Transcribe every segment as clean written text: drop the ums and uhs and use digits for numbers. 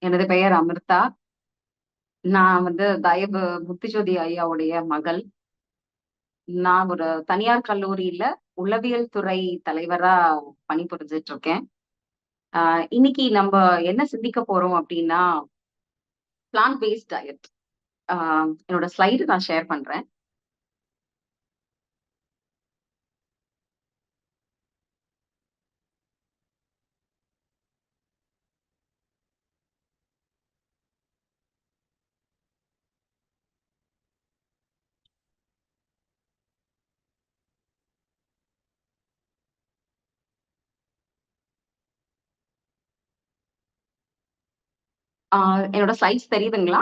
எனது பெயர் அமிர்தா. நான் தயவு முத்துஜோதி ஐயாவுடைய மகள். நான் ஒரு தனியார் கல்லூரியில உளவியல் துறை தலைவரா பணிபுரிஞ்சிட்டு இருக்கேன். இன்னைக்கு நம்ம என்ன சிந்திக்க போறோம் அப்படின்னா, பிளான் பேஸ்ட் டயட். என்னோட ஸ்லைடு நான் ஷேர் பண்றேன். என்னோட ஸ்லைட்ஸ் தெரியுதுங்களா?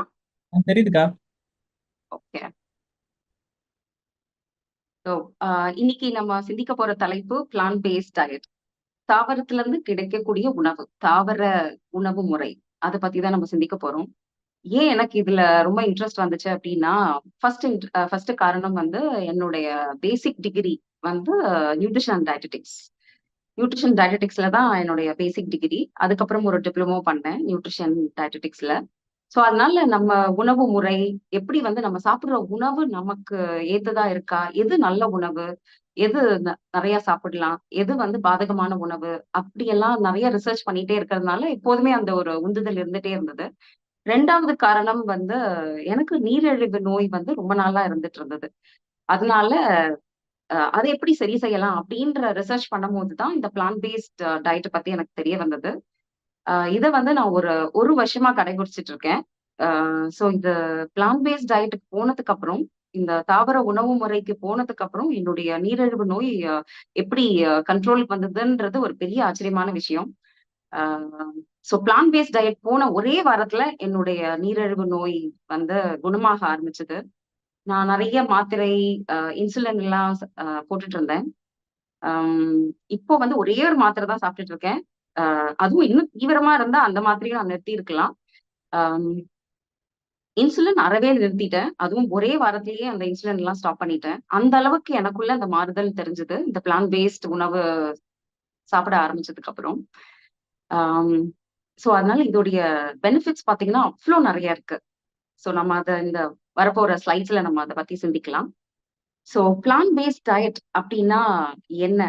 தெரியுதுக்கா. ஓகே. ஸோ இன்னைக்கு நம்ம சிந்திக்க போற தலைப்பு பிளான் பேஸ்ட் டயட். தாவரத்துல இருந்து கிடைக்கக்கூடிய உணவு, தாவர உணவு முறை. அதை பத்தி தான் நம்ம சிந்திக்க போறோம். ஏன் எனக்கு இதுல ரொம்ப இன்ட்ரெஸ்ட் வந்துச்சு அப்படின்னா, ஃபர்ஸ்ட் காரணம் என்னுடைய பேசிக் டிகிரி வந்து நியூட்ரிஷன் அண்ட் டயட்டெடிக்ஸ். நியூட்ரிஷன் டயட்டெடிக்ஸ்ல தான் என்னுடைய பேசிக் டிகிரி. அதுக்கப்புறம் ஒரு டிப்ளமோ பண்ணேன் நியூட்ரிஷன் டயட்டெடிக்ஸ்ல. ஸோ அதனால நம்ம உணவு முறை எப்படி நம்ம சாப்பிடுற உணவு நமக்கு ஏத்ததா இருக்கா? எது நல்ல உணவு? எது நிறைய சாப்பிடலாம்? எது பாதகமான உணவு? அப்படியெல்லாம் நிறைய ரிசர்ச் பண்ணிட்டே இருக்கிறதுனால எப்போதுமே அந்த ஒரு உந்துதல் இருந்துட்டே இருந்தது. 2வது காரணம் எனக்கு நீரிழிவு நோய் ரொம்ப நாளா இருந்துட்டு இருந்தது. அதனால அதை எப்படி சரி செய்யலாம் அப்படின்ற ரிசர்ச் பண்ணும்போது தான் இந்த பிளான் பேஸ்ட் டயட் பத்தி எனக்கு தெரிய வந்தது. இதை நான் ஒரு வருஷமா கடைபிடிச்சிட்டு இருக்கேன். ஸோ இந்த பிளான் பேஸ்ட் டயட்டுக்கு போனதுக்கு அப்புறம், இந்த தாவர உணவு முறைக்கு போனதுக்கு அப்புறம் என்னுடைய நீரிழிவு நோய் எப்படி கண்ட்ரோலுக்கு வந்ததுன்றது ஒரு பெரிய ஆச்சரியமான விஷயம். ஸோ பிளான் பேஸ்ட் டயட் போன ஒரே வாரத்துல என்னுடைய நீரிழிவு நோய் வந்து குணமாக ஆரம்பிச்சது. நான் நிறைய மாத்திரை, இன்சுலின் எல்லாம் போட்டுட்டு இருந்தேன். இப்போ ஒரே ஒரு மாத்திரை தான் சாப்பிட்டுட்டு இருக்கேன். அதுவும் இன்னும் தீவிரமா இருந்தா அந்த மாத்திரையும் நான் நிறுத்தி இருக்கலாம். இன்சுலின் அறவே நிறுத்திட்டேன். அதுவும் ஒரே வாரத்திலேயே அந்த இன்சுலின் எல்லாம் ஸ்டாப் பண்ணிட்டேன். அந்த அளவுக்கு எனக்குள்ள அந்த மாறுதல் தெரிஞ்சது இந்த பிளான் பேஸ்ட் உணவு சாப்பிட ஆரம்பிச்சதுக்கு அப்புறம். ஸோ அதனால இதோடைய பெனிஃபிட்ஸ் பாத்தீங்கன்னா அவ்வளோ நிறைய இருக்கு. ஸோ நம்ம அதை இந்த வரப்போற ஸ்லைட்ஸ்ல நம்ம அதை பத்தி சிந்திக்கலாம். ஸோ பிளான் பேஸ்ட் டயட் அப்படின்னா என்ன?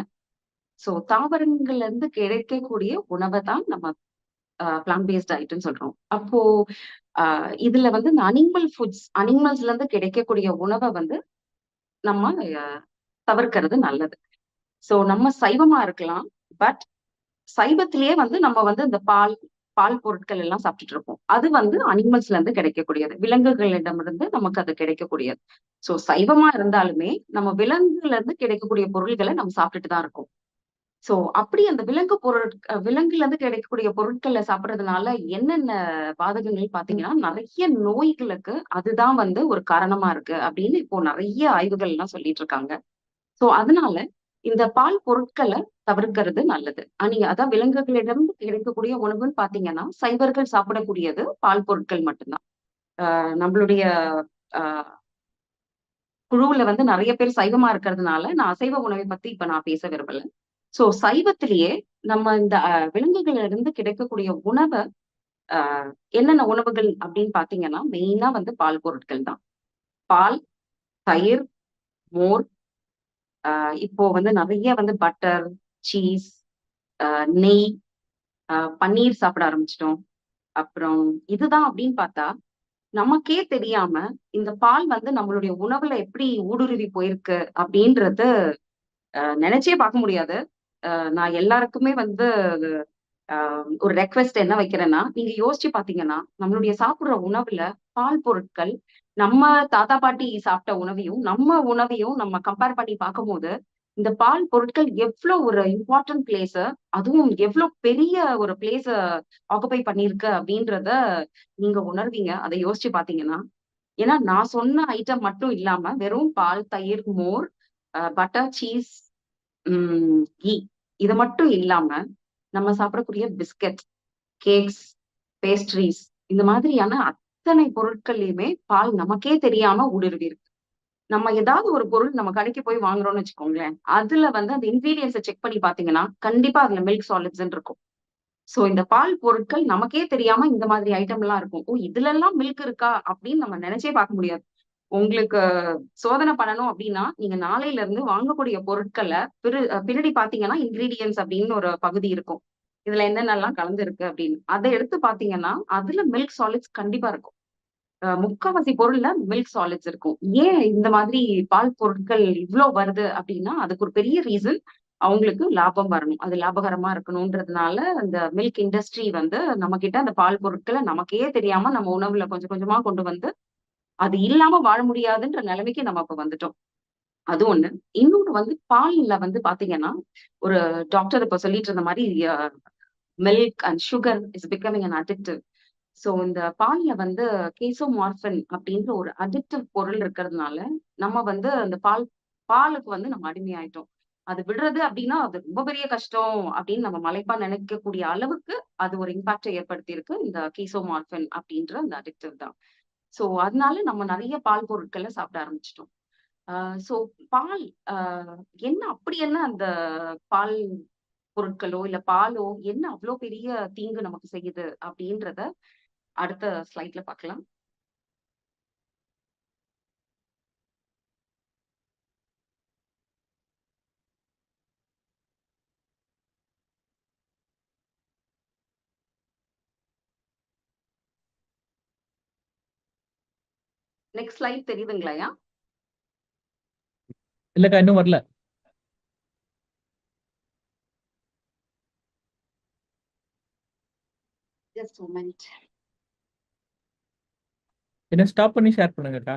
ஸோ தாவரங்கள்ல இருந்து கிடைக்கக்கூடிய உணவை தான் நம்ம பிளான் பேஸ்ட் டயட்னு சொல்றோம். அப்போ இதுல இந்த அனிமல்ஸ்ல இருந்து கிடைக்கக்கூடிய உணவை நம்ம தவிர்க்கிறது நல்லது. சோ நம்ம சைவமா இருக்கலாம். பட் சைவத்திலேயே நம்ம இந்த பால் பால் பொருட்கள் எல்லாம் சாப்பிட்டுட்டு இருப்போம். அது அனிமல்ஸ்ல இருந்து கிடைக்கக்கூடியது, விலங்குகளிடமிருந்து நமக்கு அது கிடைக்கக்கூடியது. சோ சைவமா இருந்தாலுமே நம்ம விலங்குல இருந்து கிடைக்கக்கூடிய பொருள்களை நம்ம சாப்பிட்டுட்டு தான் இருக்கோம். சோ அப்படி அந்த விலங்குல இருந்து கிடைக்கக்கூடிய பொருட்களை சாப்பிடுறதுனால என்னென்ன பாதகங்கள் பாத்தீங்கன்னா, நிறைய நோய்களுக்கு அதுதான் ஒரு காரணமா இருக்கு அப்படின்னு இப்போ நிறைய ஆய்வுகள் எல்லாம் சொல்லிட்டு இருக்காங்க. சோ அதனால இந்த பால் பொருட்களை தவிர்க்கிறது நல்லது. நீங்க அதான் விலங்குகளிடம் கிடைக்கக்கூடிய உணவுன்னு பாத்தீங்கன்னா, சைவர்கள் சாப்பிடக்கூடியது பால் பொருட்கள் மட்டும்தான். நம்மளுடைய ஆஹ் குழுவுல நிறைய பேர் சைவமா இருக்கிறதுனால நான் அசைவ உணவை பத்தி இப்ப நான் பேச விரும்பல. சோ சைவத்திலேயே நம்ம இந்த விலங்குகள்ல இருந்து கிடைக்கக்கூடிய உணவை ஆஹ் என்னென்ன உணவுகள் அப்படின்னு பாத்தீங்கன்னா, மெயினா பால் பொருட்கள் தான். பால், தயிர், மோர். இப்போ நிறைய பட்டர், சீஸ், நெய், பன்னீர் சாப்பிட ஆரம்பிச்சிட்டோம். அப்புறம் இதுதான் அப்படின்னு பார்த்தா, நமக்கே தெரியாம இந்த பால் நம்மளுடைய உணவுல எப்படி ஊடுருவி போயிருக்கு அப்படின்றது நினைச்சே பார்க்க முடியாது. நான் எல்லாருக்குமே ஒரு ரெக்வெஸ்ட் என்ன வைக்கிறேன்னா, நீங்க யோசிச்சு பாத்தீங்கன்னா, நம்மளுடைய சாப்பிடுற உணவுல பால் பொருட்கள் நம்ம தாத்தா பாட்டி சாப்பிட்ட உணவையும் நம்ம உணவையும் நம்ம கம்பேர் பண்ணி பார்க்கும்போது, இந்த பால் பொருட்கள் எவ்வளவு ஒரு இம்பார்ட்டன்ட் பிளேஸ, அதுவும் எவ்வளவு பெரிய ஒரு பிளேஸ ஆக்குபை பண்ணிருக்கு அப்படின்றத நீங்க உணர்வீங்க. அதை யோசிச்சு பாத்தீங்கன்னா. ஏன்னா நான் சொன்ன ஐட்டம் மட்டும் இல்லாம வெறும் பால், தயிர், மோர், பட்டர், சீஸ், கீ, இது மட்டும் இல்லாம நம்ம சாப்பிடக்கூடிய பிஸ்கட், கேக்ஸ், பேஸ்ட்ரீஸ், இந்த மாதிரியான அத்தனை பொருட்கள்லயுமே பால் நமக்கே தெரியாம ஊடுருவி இருக்கு. நம்ம ஏதாவது ஒரு பொருள் நம்ம கடைக்கு போய் வாங்குறோம்னு வச்சுக்கோங்களேன், அதுல அந்த இன்கிரீடியன்ஸை செக் பண்ணி பாத்தீங்கன்னா கண்டிப்பா அதுல மில்க் சாலிட்ஸ் இருக்கும். சோ இந்த பால் பொருட்கள் நமக்கே தெரியாம இந்த மாதிரி ஐட்டம் எல்லாம் இருக்கும். ஓ, இதுல எல்லாம் மில்க் இருக்கா அப்படின்னு நம்ம நினைச்சே பார்க்க முடியாது. உங்களுக்கு சோதனை பண்ணணும் அப்படின்னா நீங்க நாளையில இருந்து வாங்கக்கூடிய பொருட்களை பின்னாடி பாத்தீங்கன்னா இன்கிரீடியன்ஸ் அப்படின்னு ஒரு பகுதி இருக்கும். இதுல என்னென்னலாம் கலந்து இருக்கு அப்படின்னு அதை எடுத்து பாத்தீங்கன்னா அதுல மில்க் சாலிட்ஸ் கண்டிப்பா இருக்கும். முக்காவாசி பொருள்ல மில்க் சாலிட்ஸ் இருக்கும். ஏன் இந்த மாதிரி பால் பொருட்கள் இவ்ளோ வருது அப்படின்னா அதுக்கு ஒரு பெரிய ரீசன் அவங்களுக்கு லாபம் வரணும். அது லாபகரமா இருக்கணும்ன்றதுனால அந்த மில்க் இண்டஸ்ட்ரி வந்து நம்ம கிட்ட அந்த பால் பொருட்களை நமக்கே தெரியாம நம்ம உணவுல கொஞ்சம் கொஞ்சமா கொண்டு வந்து அது இல்லாம வாழ முடியாதுன்ற நிலைமைக்கு நம்ம இப்ப வந்துட்டோம். அது ஒண்ணு. இன்னொன்னு வந்து பால்ல வந்து பாத்தீங்கன்னா ஒரு டாக்டர் இப்ப சொல்லிட்டு இருந்த மாதிரி milk and sugar is becoming an addictive. So இந்த பால்ல வந்து கேசோமார்பின் அப்படின்ற ஒரு அடிக்டிவ் பொருள் இருக்கிறதுனால நம்ம வந்து அந்த பாலுக்கு வந்து நம்ம அடிமையாயிட்டோம். அது விடுறது அப்படின்னா அது ரொம்ப பெரிய கஷ்டம் அப்படின்னு நம்ம மலைப்பா நினைக்கக்கூடிய அளவுக்கு அது ஒரு இம்பாக்டை ஏற்படுத்தி இருக்கு இந்த கீசோமார்பின் அப்படின்ற அந்த அடிக்டிவ் தான். சோ அதனால நம்ம நிறைய பால் பொருட்களை சாப்பிட ஆரம்பிச்சிட்டோம். சோ பால் என்ன அப்படி என்ன அந்த பால் பொருட்களோ இல்ல பாலோ என்ன அவ்வளவு பெரிய தீங்கு நமக்கு செய்யுது அப்படின்றத அடுத்த ஸ்லைட்ல பார்க்கலாம். நெக்ஸ்ட் ஸ்லைட் தெரியுதுங்களாயா? இல்லக்கா இன்னும் வரல. Just moment. என்ன ஸ்டாப் பண்ணி ஷேர் பண்ணுங்கக்கா.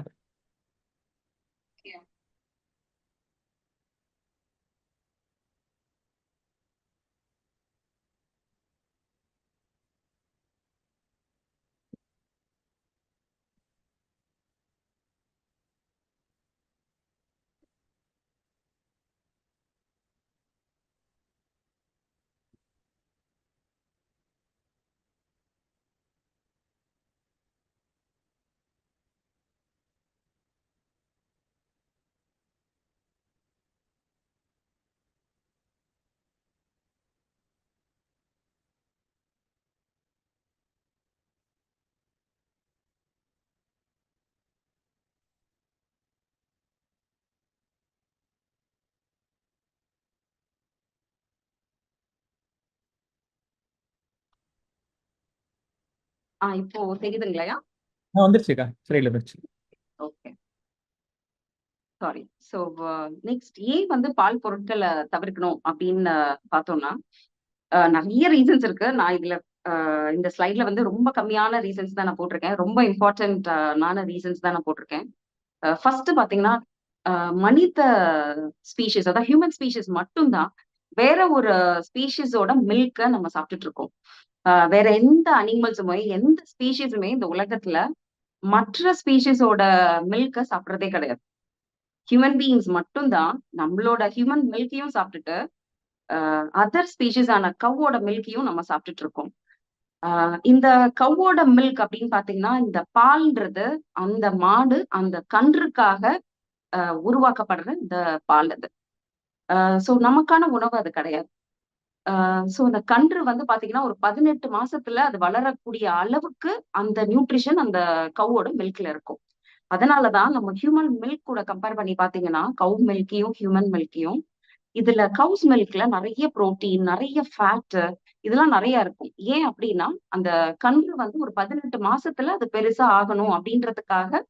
இப்போ தெரியுதுங்களாயா? வந்துருச்சுக்கா, சரியில்ல வந்துருச்சு. Okay, sorry. சோ நெக்ஸ்ட் ஏன் வந்து பால் பொருட்களை தவிர்க்கணும் அப்படின்னு பார்த்தோம்னா நிறைய ரீசன்ஸ் இருக்கு. நான் இதுல இந்த ஸ்லைட்ல வந்து ரொம்ப கம்மியான ரீசன்ஸ் தான் நான் போட்டிருக்கேன். ரொம்ப இம்பார்ட்டன்டான ரீசன்ஸ் தான் நான் போட்டிருக்கேன். ஃபர்ஸ்ட் பாத்தீங்கன்னா மனித ஸ்பீஷிஸ் அதாவது ஹியூமன் ஸ்பீஷிஸ் மட்டும்தான் வேற ஒரு ஸ்பீஷிஸோட மில்க நம்ம சாப்பிட்டுட்டு இருக்கோம். வேற எந்த அனிமல்ஸுமே எந்த ஸ்பீஷிஸுமே இந்த உலகத்துல மற்ற ஸ்பீஷிஸோட மில்க சாப்பிட்றதே கிடையாது. ஹியூமன் பீயிங்ஸ் மட்டும்தான் நம்மளோட ஹியூமன் மில்கையும் சாப்பிட்டுட்டு அதர் ஸ்பீஷிஸ் ஆன கவ்வோட மில்கையும் நம்ம சாப்பிட்டுட்டு இருக்கோம். இந்த கவ்வோட மில்க் அப்படின்னு பாத்தீங்கன்னா இந்த பால்ன்றது அந்த மாடு அந்த கன்றுக்காக உருவாக்கப்படுற இந்த பால் அது. சோ நமக்கான உணவு அது கிடையாது. சோ இந்த கன்று வந்து பாத்தீங்கன்னா ஒரு 18 மாசத்துல அது வளரக்கூடிய அளவுக்கு அந்த நியூட்ரிஷன் அந்த கவ்வோட மில்க்ல இருக்கும். அதனாலதான் நம்ம ஹியூமன் மில்க் கூட கம்பேர் பண்ணி பாத்தீங்கன்னா கவ் மில்கையும் ஹியூமன் மில்கையும் இதுல கவுஸ் மில்க்ல நிறைய புரோட்டீன் நிறைய ஃபேட் இதெல்லாம் நிறைய இருக்கும். ஏன் அப்படின்னா அந்த கன்று வந்து ஒரு 18 மாசத்துல அது பெருசா ஆகணும் அப்படின்றதுக்காக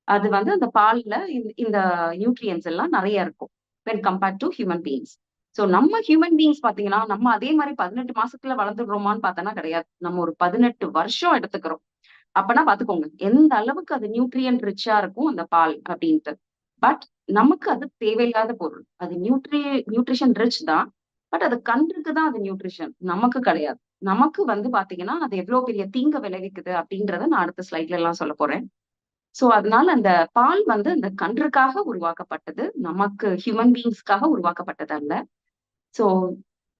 அது வந்து அந்த பால்ல இந்த நியூட்ரியன்ஸ் எல்லாம் நிறைய இருக்கும் when compared to human beings. So நம்ம ஹியூமன் பீயிங்ஸ் பாத்தீங்கன்னா நம்ம அதே மாதிரி 18 மாசத்துல வளர்ந்துடுறோமான்னு பார்த்தோன்னா கிடையாது. நம்ம ஒரு 18 வருஷம் எடுத்துக்கிறோம். அப்பனா பாத்துக்கோங்க எந்த அளவுக்கு அது நியூட்ரியன் ரிச்சா இருக்கும் அந்த பால் அப்படின்ட்டு. பட் நமக்கு அது தேவையில்லாத பொருள். அது நியூட்ரிஷன் ரிச் தான். பட் அது கன்றுக்கு தான் அது நியூட்ரிஷன், நமக்கு கிடையாது. நமக்கு வந்து பாத்தீங்கன்னா அது எவ்வளவு பெரிய தீங்க விளைவிக்குது அப்படின்றத நான் அடுத்த ஸ்லைட்ல எல்லாம் சொல்ல போறேன். சோ அதனால அந்த பால் வந்து அந்த கன்றுக்காக உருவாக்கப்பட்டது, நமக்கு ஹியூமன் பீயிங்ஸ்க்காக உருவாக்கப்பட்டது அல்ல. சோ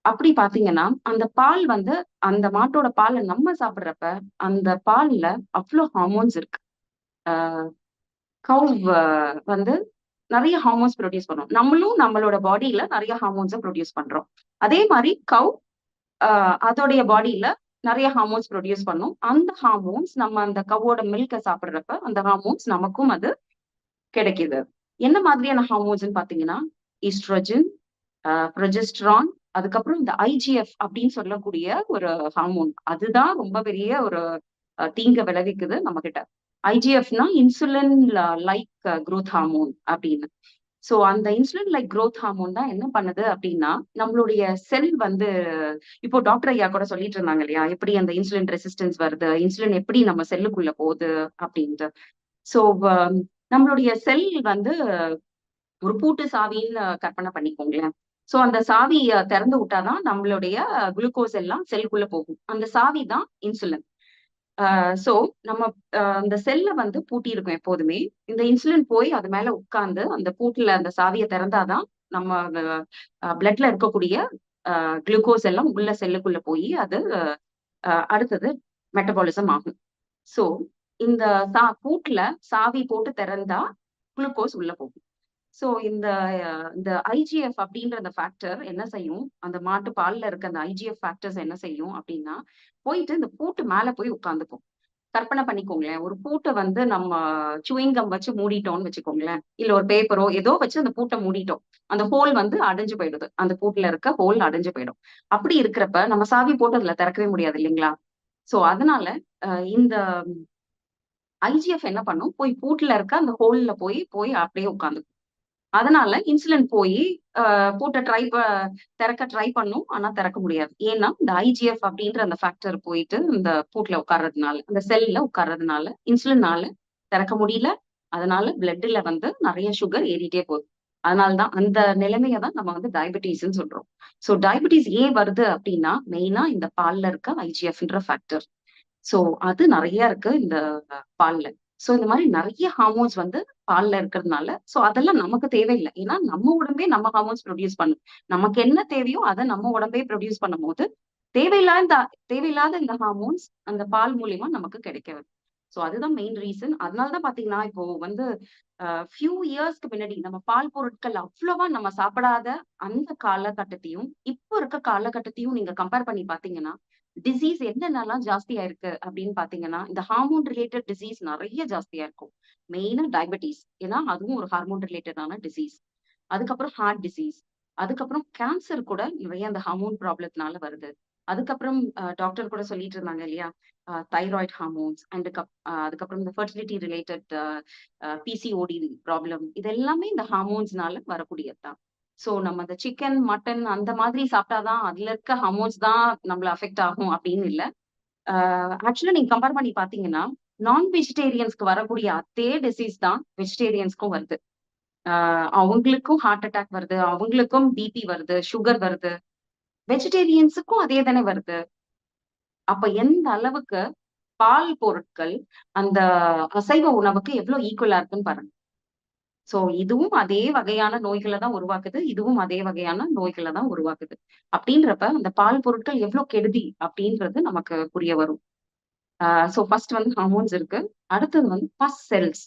அப்படி பாத்தீங்கன்னா அந்த பால் வந்து அந்த மாட்டோட பாலை நம்ம சாப்பிடுறப்ப அந்த பால்ல அவ்வளவு ஹார்மோன்ஸ் இருக்கு. கவ் வந்து நிறைய ஹார்மோன்ஸ் ப்ரொடியூஸ் பண்ணும். நம்மளும் நம்மளோட பாடியில நிறைய ஹார்மோன்ஸை ப்ரொடியூஸ் பண்றோம். அதே மாதிரி கவ் அதோடைய பாடியில நிறைய ஹார்மோன்ஸ் ப்ரொடியூஸ் பண்ணும். அந்த ஹார்மோன்ஸ் நம்ம அந்த கவோட மில்க சாப்பிடுறப்ப அந்த ஹார்மோன்ஸ் நமக்கும் அது கிடைக்குது. என்ன மாதிரியான ஹார்மோன்ஸ்னு பாத்தீங்கன்னா ஈஸ்ட்ரோஜன், ப்ரொஜெஸ்ட்ரான், அதுக்கப்புறம் இந்த ஐஜிஎஃப் அப்படின்னு சொல்லக்கூடிய ஒரு ஹார்மோன். அதுதான் ரொம்ப பெரிய ஒரு தீங்க விளைவிக்குது நம்ம கிட்ட. ஐஜிஎஃப்னா இன்சுலின் லைக் growth ஹார்மோன் அப்படின்னு. சோ அந்த இன்சுலின் லைக் growth ஹார்மோன் தான் என்ன பண்ணுது அப்படின்னா நம்மளுடைய செல் வந்து இப்போ டாக்டர் ஐயா கூட சொல்லிட்டு இருந்தாங்க இல்லையா, எப்படி அந்த இன்சுலின் ரெசிஸ்டன்ஸ் வருது, இன்சுலின் எப்படி நம்ம செல்லுக்குள்ள போகுது அப்படின்ட்டு. சோ நம்மளுடைய செல் வந்து ஒரு பூட்டு சாவின்னு கற்பனை பண்ணிக்கோங்களேன். சோ அந்த சாவி திறந்து விட்டாதான் நம்மளுடைய குளுக்கோஸ் எல்லாம் செல்லுக்குள்ள போகும். அந்த சாவி தான் இன்சுலின். சோ நம்ம அந்த செல்ல வந்து பூட்டி இருக்கும் எப்போதுமே. இந்த இன்சுலின் போய் அது மேல உட்கார்ந்து அந்த பூட்டுல அந்த சாவியை திறந்தாதான் நம்ம பிளட்ல இருக்கக்கூடிய குளுக்கோஸ் எல்லாம் உள்ள செல்லுக்குள்ள போய் அது அடுத்தது மெட்டபாலிசம் ஆகும். சோ இந்த பூட்ல சாவி போட்டு திறந்தா குளுக்கோஸ் உள்ள போகும். சோ இந்த ஐஜிஎஃப் அப்படின்ற அந்த ஃபேக்டர் என்ன செய்யும், அந்த மாட்டு பால்ல இருக்க அந்த ஐஜிஎஃப் ஃபேக்டர்ஸ் என்ன செய்யும் அப்படின்னா போயிட்டு இந்த பூட்டு மேல போய் உட்கார்ந்துக்கும். கற்பனை பண்ணிக்கோங்களேன், ஒரு பூட்டை வந்து நம்ம சுவிங்கம் வச்சு மூடிட்டோம்னு வச்சுக்கோங்களேன், இல்ல ஒரு பேப்பரோ ஏதோ வச்சு அந்த பூட்டை மூடிட்டோம். அந்த ஹோல் வந்து அடைஞ்சு போயிடுது, அந்த பூட்டுல இருக்க ஹோல் அடைஞ்சு போயிடும். அப்படி இருக்கிறப்ப நம்ம சாவி போட்டு அதுல திறக்கவே முடியாது இல்லைங்களா? சோ அதனால இந்த ஐஜிஎஃப் என்ன பண்ணும், போய் பூட்டுல இருக்க அந்த ஹோல்ல போய் போய் அப்படியே உட்காந்து. அதனால இன்சுலின் போய் பூட்டை திறக்க ட்ரை பண்ணும், ஆனா திறக்க முடியாது. ஏன்னா இந்த ஐஜிஎஃப் அப்படின்ற அந்த ஃபேக்டர் போயிட்டு இந்த பூட்ல உட்கார்றதுனால, அந்த செல்ல உட்கார்றதுனால இன்சுலினால திறக்க முடியல. அதனால பிளட்ல வந்து நிறைய சுகர் ஏறிட்டே போகுது. அதனாலதான் அந்த நிலைமையை தான் நம்ம வந்து டயபெட்டிஸ்ன்னு சொல்றோம். சோ டயபெட்டிஸ் ஏன் வருது அப்படின்னா மெயினா இந்த பால்ல இருக்க ஐஜிஎஃப்ன்ற ஃபேக்டர். சோ அது நிறைய இருக்கு இந்த பால்ல. சோ இந்த மாதிரி நிறைய ஹார்மோன்ஸ் வந்து பால்ல இருக்கிறதுனால சோ அதெல்லாம் நமக்கு தேவையில்லை. ஏன்னா நம்ம உடம்பே நம்ம ஹார்மோன்ஸ் ப்ரொடியூஸ் பண்ணும். நமக்கு என்ன தேவையோ அதை நம்ம உடம்பே ப்ரொடியூஸ் பண்ணும் போது தேவையில்லாத இந்த ஹார்மோன்ஸ் அந்த பால் மூலியமா நமக்கு கிடைக்கிறது. சோ அதுதான் மெயின் ரீசன். அதனாலதான் பாத்தீங்கன்னா இப்போ வந்து ஃபியூ இயர்ஸ்க்கு முன்னாடி நம்ம பால் பொருட்கள் அவ்வளவா நம்ம சாப்பிடாத அந்த காலகட்டத்தையும் இப்போ இருக்க காலகட்டத்தையும் நீங்க கம்பேர் பண்ணி பாத்தீங்கன்னா டிசீஸ் என்னென்னலாம் ஜாஸ்தியா இருக்கு அப்படின்னு பாத்தீங்கன்னா இந்த ஹார்மோன் ரிலேட்டட் டிசீஸ் நிறைய ஜாஸ்தியா இருக்கும். மெயினா டயபெட்டிஸ், ஏன்னா அதுவும் ஒரு ஹார்மோன் ரிலேட்டடான டிசீஸ். அதுக்கப்புறம் ஹார்ட் டிசீஸ், அதுக்கப்புறம் கேன்சர் கூட நிறைய அந்த ஹார்மோன் ப்ராப்ளத்தினால வருது. அதுக்கப்புறம் டாக்டர் கூட சொல்லிட்டு இருந்தாங்க இல்லையா, தைராய்டு ஹார்மோன்ஸ் அண்ட் அதுக்கப்புறம் இந்த ஃபர்டிலிட்டி ரிலேட்டட் பிசிஓடி ப்ராப்ளம், இது எல்லாமே இந்த ஹார்மோன்ஸ்னால வரக்கூடியதுதான். சோ நம்ம இந்த சிக்கன் மட்டன் அந்த மாதிரி சாப்பிட்டாதான் அதுல இருக்க ஹார்மோன்ஸ் தான் நம்மள அஃபெக்ட் ஆகும் அப்படின்னு இல்ல. ஆக்சுவலா நீங்க கம்பேர் பண்ணி பாத்தீங்கன்னா நான் வெஜிடேரியன்ஸ்க்கு வரக்கூடிய அதே டிசீஸ் தான் வெஜிடேரியன்ஸ்க்கும் வருது. அவங்களுக்கும் ஹார்ட் அட்டாக் வருது, அவங்களுக்கும் பிபி வருது, சுகர் வருது. வெஜிடேரியன்ஸுக்கும் அதே தானே வருது. அப்ப எந்த அளவுக்கு பால் பொருட்கள் அந்த அசைவ உணவுக்கு எவ்வளவு ஈக்குவலா இருக்குன்னு பாருங்க. சோ இதுவும் அதே வகையான நோய்களை தான் உருவாக்குது, இதுவும் அதே வகையான நோய்களை தான் உருவாக்குது. அப்படின்றப்ப அந்த பால் பொருட்கள் எவ்வளவு கெடுதி அப்படின்றது நமக்கு புரிய வரும். சோ ஃபர்ஸ்ட் வந்து ஹார்மோன்ஸ் இருக்கு. அடுத்தது வந்து pus cells.